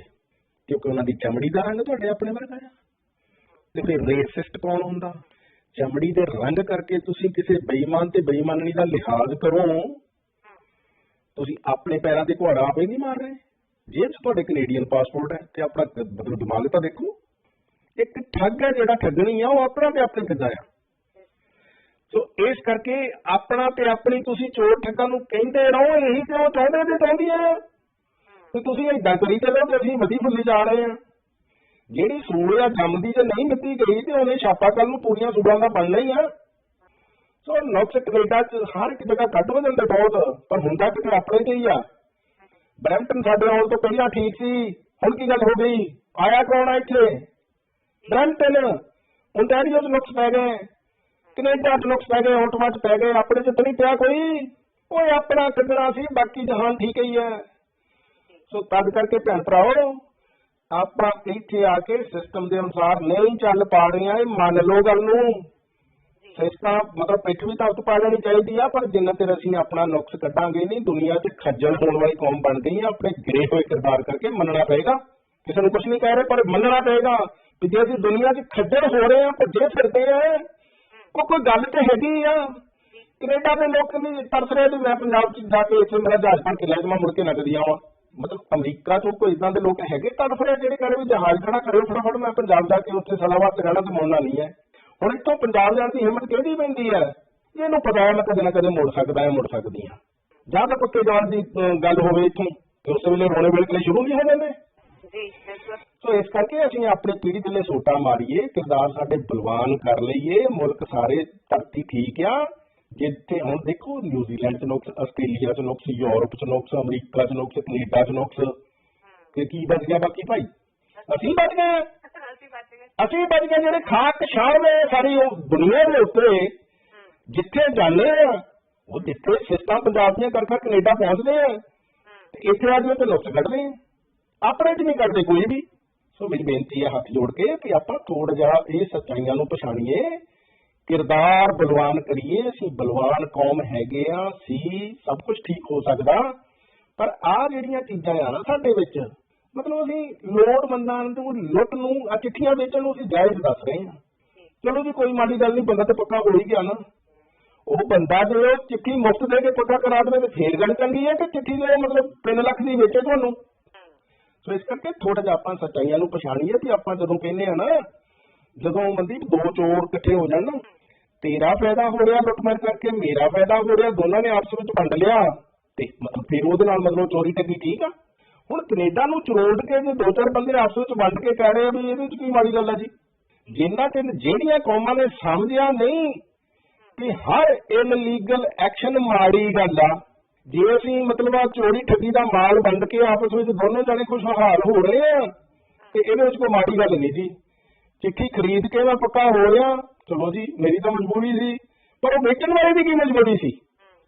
ਕਿਉਂਕਿ ਉਹਨਾਂ ਦੀ ਚਮੜੀ ਦਾ ਰੰਗ ਤੁਹਾਡੇ ਆਪਣੇ ਵਰਗਾ ਆ। ਤੇ ਫਿਰ ਰੇਸਿਸਟ ਕੌਣ ਹੁੰਦਾ? ਚਮੜੀ ਦੇ ਰੰਗ ਕਰਕੇ ਤੁਸੀਂ ਕਿਸੇ ਬੇਈਮਾਨ ਤੇ ਬੇਈਮਾਨੀ ਦਾ ਲਿਹਾਜ਼ ਕਰੋ, ਤੁਸੀਂ ਆਪਣੇ ਪੈਰਾਂ ਤੇ ਘੋੜਾ ਆਪੇ ਨਹੀਂ ਮਾਰ ਰਹੇ। ਜੇਬ 'ਚ ਤੁਹਾਡੇ ਕੈਨੇਡੀਅਨ ਪਾਸਪੋਰਟ ਹੈ ਤੇ ਆਪਣਾ ਮਤਲਬ ਦਿਮਾਗ ਤਾਂ ਦੇਖੋ। ਇੱਕ ਠੱਗ ਹੈ ਜਿਹੜਾ ਠੱਗਣੀ ਆ ਉਹ ਆਪਣਾ ਤੇ ਆਪਣੇ ਕਿੱਦਾਂ ਆ। ਸੋ ਇਸ ਕਰਕੇ ਆਪਣਾ ਤੇ ਆਪਣੀ ਤੁਸੀਂ ਚੋਰ ਠੱਗਾਂ ਨੂੰ ਕਹਿੰਦੇ ਰਹੋ, ਇਹੀ ਕਿਉਂ ਚਾਹੁੰਦੇ ਤੇ ਚਾਹੁੰਦੀ ਹੈ ਤੇ ਤੁਸੀਂ ਏਦਾਂ ਕਰੀ ਚੱਲੋ ਤੇ ਅਸੀਂ ਵਧੀ ਫੁੱਲੀ ਜਾ ਰਹੇ ਹਾਂ। ਜਿਹੜੀ ਸੂਲ ਆ ਜੰਮਦੀ ਜੇ ਨਹੀਂ ਮਿੱਟੀ ਗਈ ਤੇ ਉਹਨੇ ਛਾਪਾ ਕੱਲ ਨੂੰ ਪੂਰੀਆਂ ਸੂਲਾਂ ਦਾ ਬਣਨਾ ਹੀ ਆ। ਸੋ ਨੁਕਸ ਕੈਨੇਡਾ 'ਚ ਹਰ ਇੱਕ ਜਗ੍ਹਾ ਕੱਢ ਵਜਣ ਬਹੁਤ, ਪਰ ਹੁੰਦਾ ਕਿਤੇ ਆਪਣੇ 'ਚ ਹੀ ਆ। ਬਰੈਂਪਟਨ ਸਾਡੇ ਆਉਣ ਤੋਂ ਪਹਿਲਾਂ ਠੀਕ ਸੀ, ਹੁਣ ਕੀ ਗੱਲ ਹੋ ਗਈ? ਆਇਆ ਕੌਣ ਆ ਇੱਥੇ? ਬਰੈਂਪਟਨ। ontario 'ਚ ਨੁਕਸ ਪੈ ਗਏ, ਕੈਨੇਡਾ 'ਚ ਨੁਕਸ ਪੈ ਗਏ, ਆਟੋਮਾ 'ਚ ਪੈ ਗਏ, ਆਪਣੇ 'ਚ ਤਾਂ ਨਹੀਂ ਪਿਆ ਕੋਈ। ਉਹ ਆਪਣਾ ਕੱਢਣਾ ਸੀ, ਬਾਕੀ ਜਹਾਨ ਠੀਕ ਹੀ ਹੈ। ਸੋ ਤਦ ਕਰਕੇ ਭੈਣ ਭਰਾਓ ਆਪਾਂ ਇੱਥੇ ਆ ਕੇ ਸਿਸਟਮ ਦੇ ਅਨੁਸਾਰ ਨਹੀਂ ਚੱਲ ਪਾ ਰਹੀਆਂ, ਇਹ ਮੰਨ ਲਓ ਗੱਲ ਨੂੰ। ਸਿਸਟਮ ਮਤਲਬ ਪਿੱਠ ਵੀ ਤਾਂ ਪਾ ਲੈਣੀ ਚਾਹੀਦੀ ਆ, ਪਰ ਜਿੰਨਾ ਚਿਰ ਅਸੀਂ ਆਪਣਾ ਨੁਕਸ ਕੱਢਾਂਗੇ ਨਹੀਂ, ਦੁਨੀਆ 'ਚ ਖੱਜਲ ਹੋਣ ਵਾਲੀ ਕੌਮ ਬਣ ਗਈ ਆ। ਆਪਣੇ ਗਿਰੇ ਹੋਏ ਕਿਰਦਾਰ ਕਰਕੇ ਮੰਨਣਾ ਪਏਗਾ, ਕਿਸੇ ਨੂੰ ਕੁਛ ਨਹੀਂ ਕਹਿ ਰਹੇ, ਪਰ ਮੰਨਣਾ ਪਏਗਾ ਕਿ ਜੇ ਅਸੀਂ ਦੁਨੀਆ 'ਚ ਖੱਜਲ ਹੋ ਰਹੇ ਆ, ਭੱਜੇ ਫਿਰਦੇ ਆ, ਉਹ ਕੋਈ ਗੱਲ ਤੇ ਹੈਗੀ ਆ। ਕੈਨੇਡਾ ਦੇ ਲੋਕ ਨਹੀਂ ਤਰਸ ਰਹੇ ਵੀ ਮੈਂ ਪੰਜਾਬ 'ਚ ਜਾ ਕੇ ਇੱਥੇ ਮੇਰਾ ਜਹਾਜ਼ ਬਣ ਕੇ ਲੈ ਜਾਵਾਂ, ਮੁੜ ਕੇ ਨਾ ਕਦੀ ਆਵਾਂ। ਮਤਲਬ ਅਮਰੀਕਾ 'ਚ ਕੋਈ ਇਦਾਂ ਦੇ ਲੋਕ ਹੈਗੇ ਤੜਫ ਰਹੇ ਜਿਹੜੇ ਕਹਿੰਦੇ ਵੀ ਜਹਾਜ਼ ਖੜਾ ਕਰਿਓ ਫਟਾਫਟ, ਮੈਂ ਪੰਜਾਬ ਜਾ ਕੇ ਉੱਥੇ ਸਲਾਵਾਤ ਰਹਿਣਾ ਤੇ ਮੁੜਨਾ ਨਹੀਂ ਹੈ। ਹੁਣ ਇੱਥੋਂ ਪੰਜਾਬ ਜਾਣ ਦੀ ਹਿੰਮਤ ਕਿਹੜੀ ਪੈਂਦੀ ਹੈ? ਇਹਨੂੰ ਪਤਾ ਹੈ ਮੈਂ ਕਦੇ ਨਾ ਕਦੇ ਮੁੜ ਸਕਦਾ ਹੈ, ਮੁੜ ਸਕਦੀ ਹਾਂ। ਜਾਂ ਤਾਂ ਪੱਕੇ ਜਾਣ ਦੀ ਗੱਲ ਹੋਵੇ ਇੱਥੋਂ ਤੇ ਉਸ ਵੇਲੇ ਰੋਣੇ ਵੇਲੇ ਸ਼ੁਰੂ ਨਹੀਂ ਹੋ ਜਾਂਦੇ। ਸੋ ਇਸ ਕਰਕੇ ਅਸੀਂ ਆਪਣੀ ਪੀੜ੍ਹੀ ਦੇ ਲਈ ਸੋਟਾ ਮਾਰੀਏ, ਕਿਰਦਾਰ ਸਾਡੇ ਬਲਵਾਨ ਕਰ ਲਈਏ। ਮੁਲਕ ਸਾਰੇ ਧਰਤੀ ਠੀਕ ਆ। ਜਿੱਥੇ ਹੁਣ ਦੇਖੋ ਨਿਊਜ਼ੀਲੈਂਡ 'ਚ ਨੁਕਸ, ਆਸਟ੍ਰੇਲੀਆ 'ਚ ਨੁਕਸ, ਯੂਰਪ 'ਚ ਨੁਕਸ, ਅਮਰੀਕਾ 'ਚ ਨੁਕਸ, ਕੈਨੇਡਾ 'ਚ ਨੁਕਸ, ਤੇ ਕੀ ਬਚ ਗਿਆ ਬਾਕੀ ਭਾਈ? ਅਸੀਂ ਬਚ ਗਏ। ਅਸੀਂ ਬਚ ਗਏ ਜਿਹੜੇ ਖਾਕ ਸ਼ਾਨ ਨੇ ਸਾਰੀ ਉਹ ਦੁਨੀਆ ਦੇ ਉੱਤੇ ਜਿੱਥੇ ਜਾਂਦੇ ਆ, ਉਹ ਜਿੱਥੇ ਸਿਸਟਮ ਪੰਜਾਬ ਦੀਆਂ ਕਰਖਾ ਕੈਨੇਡਾ ਪਹੁੰਚਦੇ ਆ ਤੇ ਇੱਥੇ ਆ ਜਾਵੇ ਤੇ ਨੁਕਸ ਕੱਢਦੇ ਆ, ਆਪਣੇ 'ਚ ਨਹੀਂ ਕੱਢਦੇ ਕੋਈ ਵੀ। ਸੋ ਮੇਰੀ ਬੇਨਤੀ ਹੈ ਹੱਥ ਜੋੜ ਕੇ ਕਿ ਆਪਾਂ ਥੋੜ੍ਹਾ ਜਿਹਾ ਇਹ ਸੱਚਾਈਆਂ ਨੂੰ ਪਛਾਣੀਏ, ਕਿਰਦਾਰ ਬਲਵਾਨ ਕਰੀਏ। ਅਸੀਂ ਬਲਵਾਨ ਕੌਮ ਹੈਗੇ ਆ, ਸੀ ਸਭ ਕੁਝ ਠੀਕ ਹੋ ਸਕਦਾ, ਪਰ ਆਹ ਜਿਹੜੀਆਂ ਚੀਜ਼ਾਂ ਆ ਨਾ ਸਾਡੇ ਵਿੱਚ, ਮਤਲਬ ਅਸੀਂ ਲੋੜਵੰਦਾਂ ਨੂੰ ਲੁੱਟ ਨੂੰ ਆ ਚਿੱਠੀਆਂ ਵੇਚਣ ਨੂੰ ਅਸੀਂ ਜਾਇਜ਼ ਦੱਸ ਰਹੇ ਹਾਂ। ਚਲੋ ਜੀ ਕੋਈ ਮਾੜੀ ਗੱਲ ਨਹੀਂ, ਬੰਦਾ ਤਾਂ ਪੱਕਾ ਹੋ ਹੀ ਗਿਆ ਨਾ। ਉਹ ਬੰਦਾ ਜੇ ਚਿੱਠੀ ਮੁਫਤ ਦੇ ਕੇ ਪੱਕਾ ਕਰਾ ਦੇਵੇ ਤੇ ਫੇਰ ਗੱਲ ਚੰਗੀ ਹੈ ਕਿ ਚਿੱਠੀ ਦੇ ਮਤਲਬ 3 ਲੱਖ ਦੀ ਵੇਚੇ ਤੁਹਾਨੂੰ। ਸੋ ਇਸ ਕਰਕੇ ਥੋੜਾ ਜਿਹਾ ਆਪਾਂ ਸੱਚਾਈਆਂ ਨੂੰ ਪਛਾਣੀਏ ਤੇ ਆਪਾਂ ਜਦੋਂ ਕਹਿੰਦੇ ਆ ਨਾ, ਜਦੋਂ ਮਨਦੀਪ ਦੋ ਚੋਰ ਇਕੱਠੇ ਹੋ ਜਾਣ ਨਾ, ਤੇਰਾ ਫਾਇਦਾ ਹੋ ਰਿਹਾ ਲੁੱਟਮਾਰ ਕਰਕੇ, ਮੇਰਾ ਫਾਇਦਾ ਹੋ ਰਿਹਾ, ਦੋਨਾਂ ਨੇ ਆਪਸ ਵਿੱਚ ਵੰਡ ਲਿਆ ਤੇ ਮਤਲਬ ਫਿਰ ਉਹਦੇ ਨਾਲ ਮਤਲਬ ਚੋਰੀ ਠੱਗੀ ਠੀਕ ਆ। ਹੁਣ ਕੈਨੇਡਾ ਨੂੰ ਚਰੋੜ ਕੇ ਜੇ 2-4 ਬੰਦੇ ਆਪਸ ਵਿੱਚ ਵੰਡ ਕੇ ਕਹਿ ਰਹੇ ਆ ਵੀ ਇਹਦੇ ਵਿੱਚ ਕੀ ਮਾੜੀ ਗੱਲ ਆ ਜੀ? ਜਿਨ੍ਹਾਂ ਤੇ ਜਿਹੜੀਆਂ ਕੌਮਾਂ ਨੇ ਸਮਝਿਆ ਨਹੀਂ ਕਿ ਹਰ ਇਨਲੀਗਲ ਐਕਸ਼ਨ ਮਾੜੀ ਗੱਲ ਆ, ਜੇ ਅਸੀਂ ਮਤਲਬ ਆ ਚੋਰੀ ਠੱਗੀ ਦਾ ਮਾਲ ਵੰਡ ਕੇ ਆਪਸ ਵਿੱਚ ਦੋਨੋਂ ਜਾਣੇ ਖੁਸ਼ਹਾਲ ਹੋ ਰਹੇ ਆ ਤੇ ਇਹਦੇ ਵਿੱਚ ਕੋਈ ਮਾੜੀ ਗੱਲ ਨਹੀਂ ਜੀ। ਚਿੱਠੀ ਖਰੀਦ ਕੇ ਮੈਂ ਪੱਕਾ ਹੋ ਰਿਹਾ, ਚਲੋ ਜੀ ਮੇਰੀ ਤਾਂ ਮਜਬੂਰੀ ਸੀ, ਪਰ ਉਹ ਵੇਚਣ ਵਾਲੇ ਦੀ ਕੀ ਮਜਬੂਰੀ ਸੀ?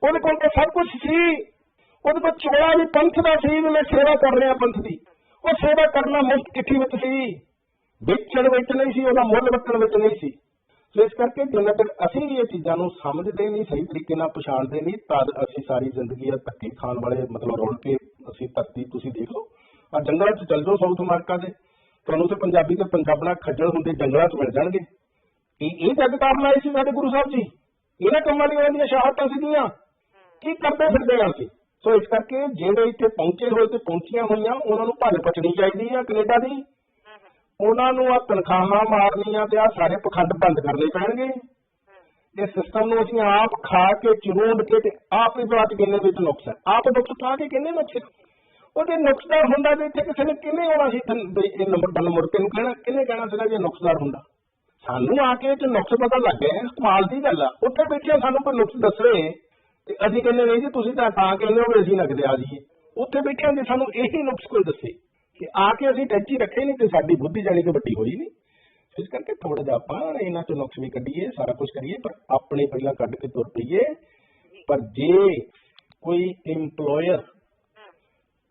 ਉਹਦੇ ਕੋਲ ਤਾਂ ਸਭ ਕੁਝ ਸੀ, ਉਹਦੇ ਕੋਲ ਚੋਲਾ ਵੀ ਪੰਥ ਦਾ ਸੀ ਵੀ ਮੈਂ ਸੇਵਾ ਕਰ ਰਿਹਾ ਪੰਥ ਦੀ। ਉਹ ਸੇਵਾ ਕਰਨਾ ਮੁਫਤ ਚਿੱਠੀ ਵਿੱਚ ਸੀ, ਵੇਚਣ ਵਿੱਚ ਨਹੀਂ ਸੀ, ਉਹਦਾ ਮੁੱਲ ਵਰਤਣ ਵਿੱਚ ਨਹੀਂ ਸੀ। ਸੋ ਇਸ ਕਰਕੇ ਜਿੰਨਾ ਤੱਕ ਅਸੀਂ ਵੀ ਇਹ ਚੀਜ਼ਾਂ ਨੂੰ ਸਮਝਦੇ ਨਹੀਂ, ਸਹੀ ਤਰੀਕੇ ਨਾਲ ਪਛਾਣਦੇ ਨਹੀਂ, ਤਦ ਅਸੀਂ ਸਾਰੀ ਜ਼ਿੰਦਗੀ ਆ ਧੱਕੇ ਖਾਣ ਵਾਲੇ ਮਤਲਬ ਰੋਲ ਕੇ ਅਸੀਂ ਧਰਤੀ ਤੁਸੀਂ ਦੇਖ ਲਓ ਆ ਜੰਗਲਾਂ 'ਚ ਚੱਲ ਜਾਓ ਸਾਊਥ ਅਮਰੀਕਾ ਦੇ, ਤੁਹਾਨੂੰ ਤੇ ਪੰਜਾਬੀ ਤੇ ਪੰਜਾਬਣਾ ਖੱਜਲ ਹੁੰਦੇ ਜੰਗਲਾਂ 'ਚ ਮਿਲ ਜਾਣਗੇ। ਇਹ ਜੱਗ ਕਾਰਨ ਆਏ ਸੀ ਸਾਡੇ ਗੁਰੂ ਸਾਹਿਬ ਜੀ, ਇਹਨਾਂ ਕੰਮਾਂ ਦੀਆਂ ਸ਼ਹਾਦਤਾਂ ਸੀਗੀਆਂ, ਕੀ ਕਰਦੇ ਫਿਰਦੇ ਆ ਅਸੀਂ। ਸੋ ਇਸ ਕਰਕੇ ਜਿਹੜੇ ਇੱਥੇ ਪਹੁੰਚੇ ਹੋਏ ਤੇ ਪਹੁੰਚੀਆਂ ਹੋਈਆਂ ਉਹਨਾਂ ਨੂੰ ਭੱਜ ਪਚਣੀ ਚਾਹੀਦੀ ਆ ਕੈਨੇਡਾ ਦੀ। ਉਹਨਾਂ ਨੂੰ ਆ ਤਨਖਾਹਾਂ ਮਾਰਨੀਆਂ ਤੇ ਆ ਸਾਰੇ ਪਖੰਡ ਬੰਦ ਕਰਨੇ ਪੈਣਗੇ। ਇਹ ਸਿਸਟਮ ਨੂੰ ਅਸੀਂ ਆਪ ਖਾ ਕੇ ਚਰੂੰਡ ਕੇ ਤੇ ਆਪ ਹੀ ਬਾਤ ਕਿੰਨੇ ਵਿੱਚ ਨੁਕਸ ਹੈ, ਆਪ ਨੁਕਸ ਖਾ ਕੇ ਕਿੰਨੇ ਨੁਕਸ। ਉਹਦੇ ਨੁਕਸਦਾਰ ਹੁੰਦਾ ਤੇ ਇੱਥੇ ਕਿਸੇ ਨੇ ਕਿੰਨੇ ਆਉਣਾ ਸੀ ਇਹ ਨੰਬਰ ਮੁੜ ਕੇ ਨੂੰ ਕਹਿਣਾ, ਕਿੰਨੇ ਕਹਿਣਾ ਸੀਗਾ ਜੇ ਨੁਕਸਦਾਰ ਹੁੰਦਾ। ਸਾਨੂੰ ਆ ਕੇ ਤੇ ਨੁਕਸ ਪਤਾ ਲੱਗ ਗਿਆ, ਕਮਾਲ ਦੀ ਗੱਲ ਆ। ਉੱਥੇ ਬੈਠੇ ਸਾਨੂੰ ਕੋਈ ਨੁਕਸ ਦੱਸੇ ਤੇ ਅਸੀਂ ਕਹਿੰਦੇ ਨਹੀਂ ਜੀ ਤੁਸੀਂ ਤਾਂ ਕਹਿੰਦੇ ਹੋ ਅਸੀਂ ਲੱਗਦੇ ਆ ਜਾਈਏ। ਉੱਥੇ ਬੈਠਿਆਂ ਦੇ ਸਾਨੂੰ ਇਹੀ ਨੁਕਸ ਕੋਈ ਦੱਸੇ ਕਿ ਆ ਕੇ ਅਸੀਂ ਟੈਚੀ ਰੱਖੇ ਨਹੀਂ ਤੇ ਸਾਡੀ ਬੁੱਧੀ ਜਾਣੀ ਕਿ ਵੱਡੀ ਹੋਈ ਨਹੀਂ। ਇਸ ਕਰਕੇ ਥੋੜਾ ਜਿਹਾ ਆਪਾਂ ਇਹਨਾਂ ਚੋਂ ਨੁਕਸ ਵੀ ਕੱਢੀਏ, ਸਾਰਾ ਕੁਝ ਕਰੀਏ, ਪਰ ਆਪਣੇ ਪਹਿਲਾਂ ਕੱਢ ਕੇ ਤੁਰ ਪਈਏ। ਪਰ ਜੇ ਕੋਈ ਇੰਪਲੋਇਰ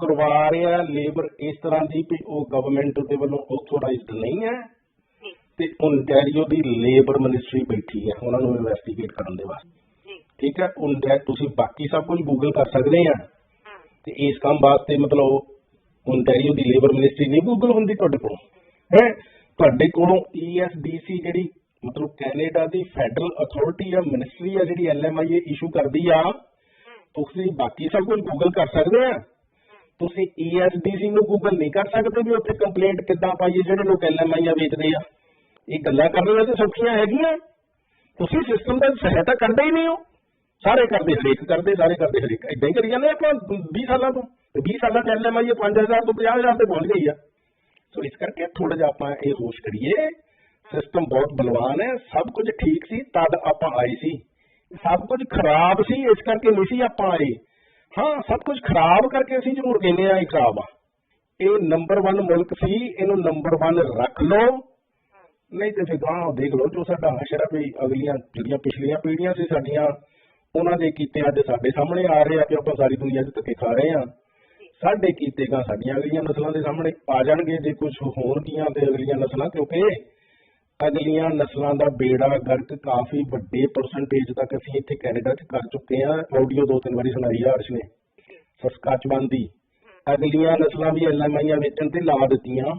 ਕਰਵਾ ਰਿਹਾ ਲੇਬਰ ਇਸ ਤਰ੍ਹਾਂ ਦੀ ਵੀ ਉਹ ਗਵਰਨਮੈਂਟ ਦੇ ਵੱਲੋਂ ਆਥੋਰਾਈਜ਼ਡ ਨਹੀਂ ਹੈ, ਤੇ ਓਨਟਾਰੀਓ ਦੀ ਲੇਬਰ ਮਿਨਿਸਟਰੀ ਬੈਠੀ ਹੈ ਉਹਨਾਂ ਨੂੰ ਇਨਵੈਸਟੀਗੇਟ ਕਰਨ ਦੇ ਵਾਸਤੇ, ਠੀਕ ਹੈ। ਤੁਸੀਂ ਬਾਕੀ ਸਭ ਕੁਝ ਗੂਗਲ ਕਰ ਸਕਦੇ ਆ, ਤੇ ਇਸ ਕੰਮ ਵਾਸਤੇ ਮਤਲਬ ਓਨਟਾਰੀਓ ਦੀ ਲੇਬਰ ਮਿਨਿਸਟਰੀ ਨਹੀਂ ਗੂਗਲ ਹੁੰਦੀ ਤੁਹਾਡੇ ਕੋਲ ਹੈ। ਤੁਹਾਡੇ ਕੋਲੋਂ ESDC ਜਿਹੜੀ ਮਤਲਬ ਕੈਨੇਡਾ ਦੀ ਫੈਡਰਲ ਅਥਾਰਟੀ ਆ, ਮਿਨਿਸਟਰੀ ਆ, ਜਿਹੜੀ LMIA ਇਸ਼ੂ ਕਰਦੀ ਆ, ਤੁਸੀਂ ਬਾਕੀ ਸਭ ਕੁਝ ਗੂਗਲ ਕਰ ਸਕਦੇ ਆ। ਤੁਸੀਂ ESDC ਨੂੰ ਗੂਗਲ ਨਹੀਂ ਕਰ ਸਕਦੇ ਵੀ ਉੱਥੇ ਕੰਪਲੇਂਟ ਕਿੱਦਾਂ ਪਾਈਏ ਜਿਹੜੇ ਲੋਕ LMIA ਵੇਚਦੇ ਆ। ਇਹ ਗੱਲਾਂ ਕਰਨੀਆਂ ਤੇ ਸੌਖੀਆਂ ਹੈਗੀਆਂ, ਤੁਸੀਂ ਸਿਸਟਮ ਦਾ ਸਹਾਇਤਾ ਕਰਦੇ ਹੀ ਨਹੀਂ ਹੋ। ਸਾਰੇ ਕਰਦੇ, ਹਰੇਕ ਕਰਦੇ, ਸਾਰੇ ਕਰਦੇ, ਹਰੇਕ ਏਦਾਂ ਹੀ ਕਰੀ ਜਾਂਦੇ ਆਪਾਂ 20 ਸਾਲਾਂ ਤੋਂ, ਤੇ 20 ਸਾਲਾਂ ਚ LMIA 5000 ਤੋਂ 50,000 ਤੇ ਪਹੁੰਚ ਗਈ ਆ। ਸੋ ਇਸ ਕਰਕੇ ਥੋੜਾ ਜਿਹਾ ਆਪਾਂ ਇਹ ਹੋਸ਼ ਕਰੀਏ, ਸਿਸਟਮ ਬਹੁਤ ਬਲਵਾਨ ਹੈ। ਸਭ ਕੁਝ ਠੀਕ ਸੀ ਤਦ ਆਪਾਂ ਆਏ ਸੀ, ਸਭ ਕੁਝ ਖਰਾਬ ਸੀ ਇਸ ਕਰਕੇ ਨਹੀਂ ਸੀ ਆਪਾਂ ਆਏ। ਹਾਂ, ਸਭ ਕੁਝ ਖਰਾਬ ਕਰਕੇ ਅਸੀਂ ਜ਼ਰੂਰ ਕਹਿੰਦੇ ਆ ਇਹ ਖਰਾਬ ਆ। ਇਹ ਨੰਬਰ 1 ਮੁਲਕ ਸੀ, ਇਹਨੂੰ ਨੰਬਰ 1 ਰੱਖ ਲਓ, ਨਹੀਂ ਤੇ ਫਿਰ ਗਾਂ ਦੇਖ ਲਓ ਜੋ ਸਾਡਾ ਹਸ਼ਰ ਵੀ ਅਗਲੀਆਂ ਜਿਹੜੀਆਂ ਪਿਛਲੀਆਂ ਪੀੜ੍ਹੀਆਂ ਸੀ ਸਾਡੀਆਂ, ਉਹਨਾਂ ਦੇ ਕੀਤੇ ਅੱਜ ਸਾਡੇ ਸਾਹਮਣੇ ਆ ਰਹੇ ਆ ਕਿ ਆਪਾਂ ਸਾਰੀ ਦੁਨੀਆ 'ਚ ਧੱਕੇ ਖਾ ਰਹੇ ਆ। ਸਾਡੇ ਕੀਤੇ ਗਾਂ ਸਾਡੀਆਂ ਅਗਲੀਆਂ ਨਸਲਾਂ ਦੇ ਸਾਹਮਣੇ ਆ ਜਾਣਗੇ ਜੇ ਕੁਝ ਹੋਣਗੀਆਂ ਤੇ ਅਗਲੀਆਂ ਨਸਲਾਂ, ਕਿਉਂਕਿ ਅਗਲੀਆਂ ਨਸਲਾਂ ਦਾ ਬੇੜਾ ਗਰਕ ਕਾਫੀ ਵੱਡੇ ਪਰਸੈਂਟੇਜ ਤੱਕ ਅਸੀਂ ਇੱਥੇ ਕੈਨੇਡਾ 'ਚ ਕਰ ਚੁੱਕੇ ਆ। ਆਡੀਓ 2-3 ਵਾਰੀ ਸੁਣਾਈ ਆ ਅਰਸ਼ ਨੇ ਸਸਕਾਚਵਾਨ ਦੀ। ਅਗਲੀਆਂ ਨਸਲਾਂ ਵੀ LMIA ਵੇਚਣ ਤੇ ਲਾ ਦਿੱਤੀਆਂ।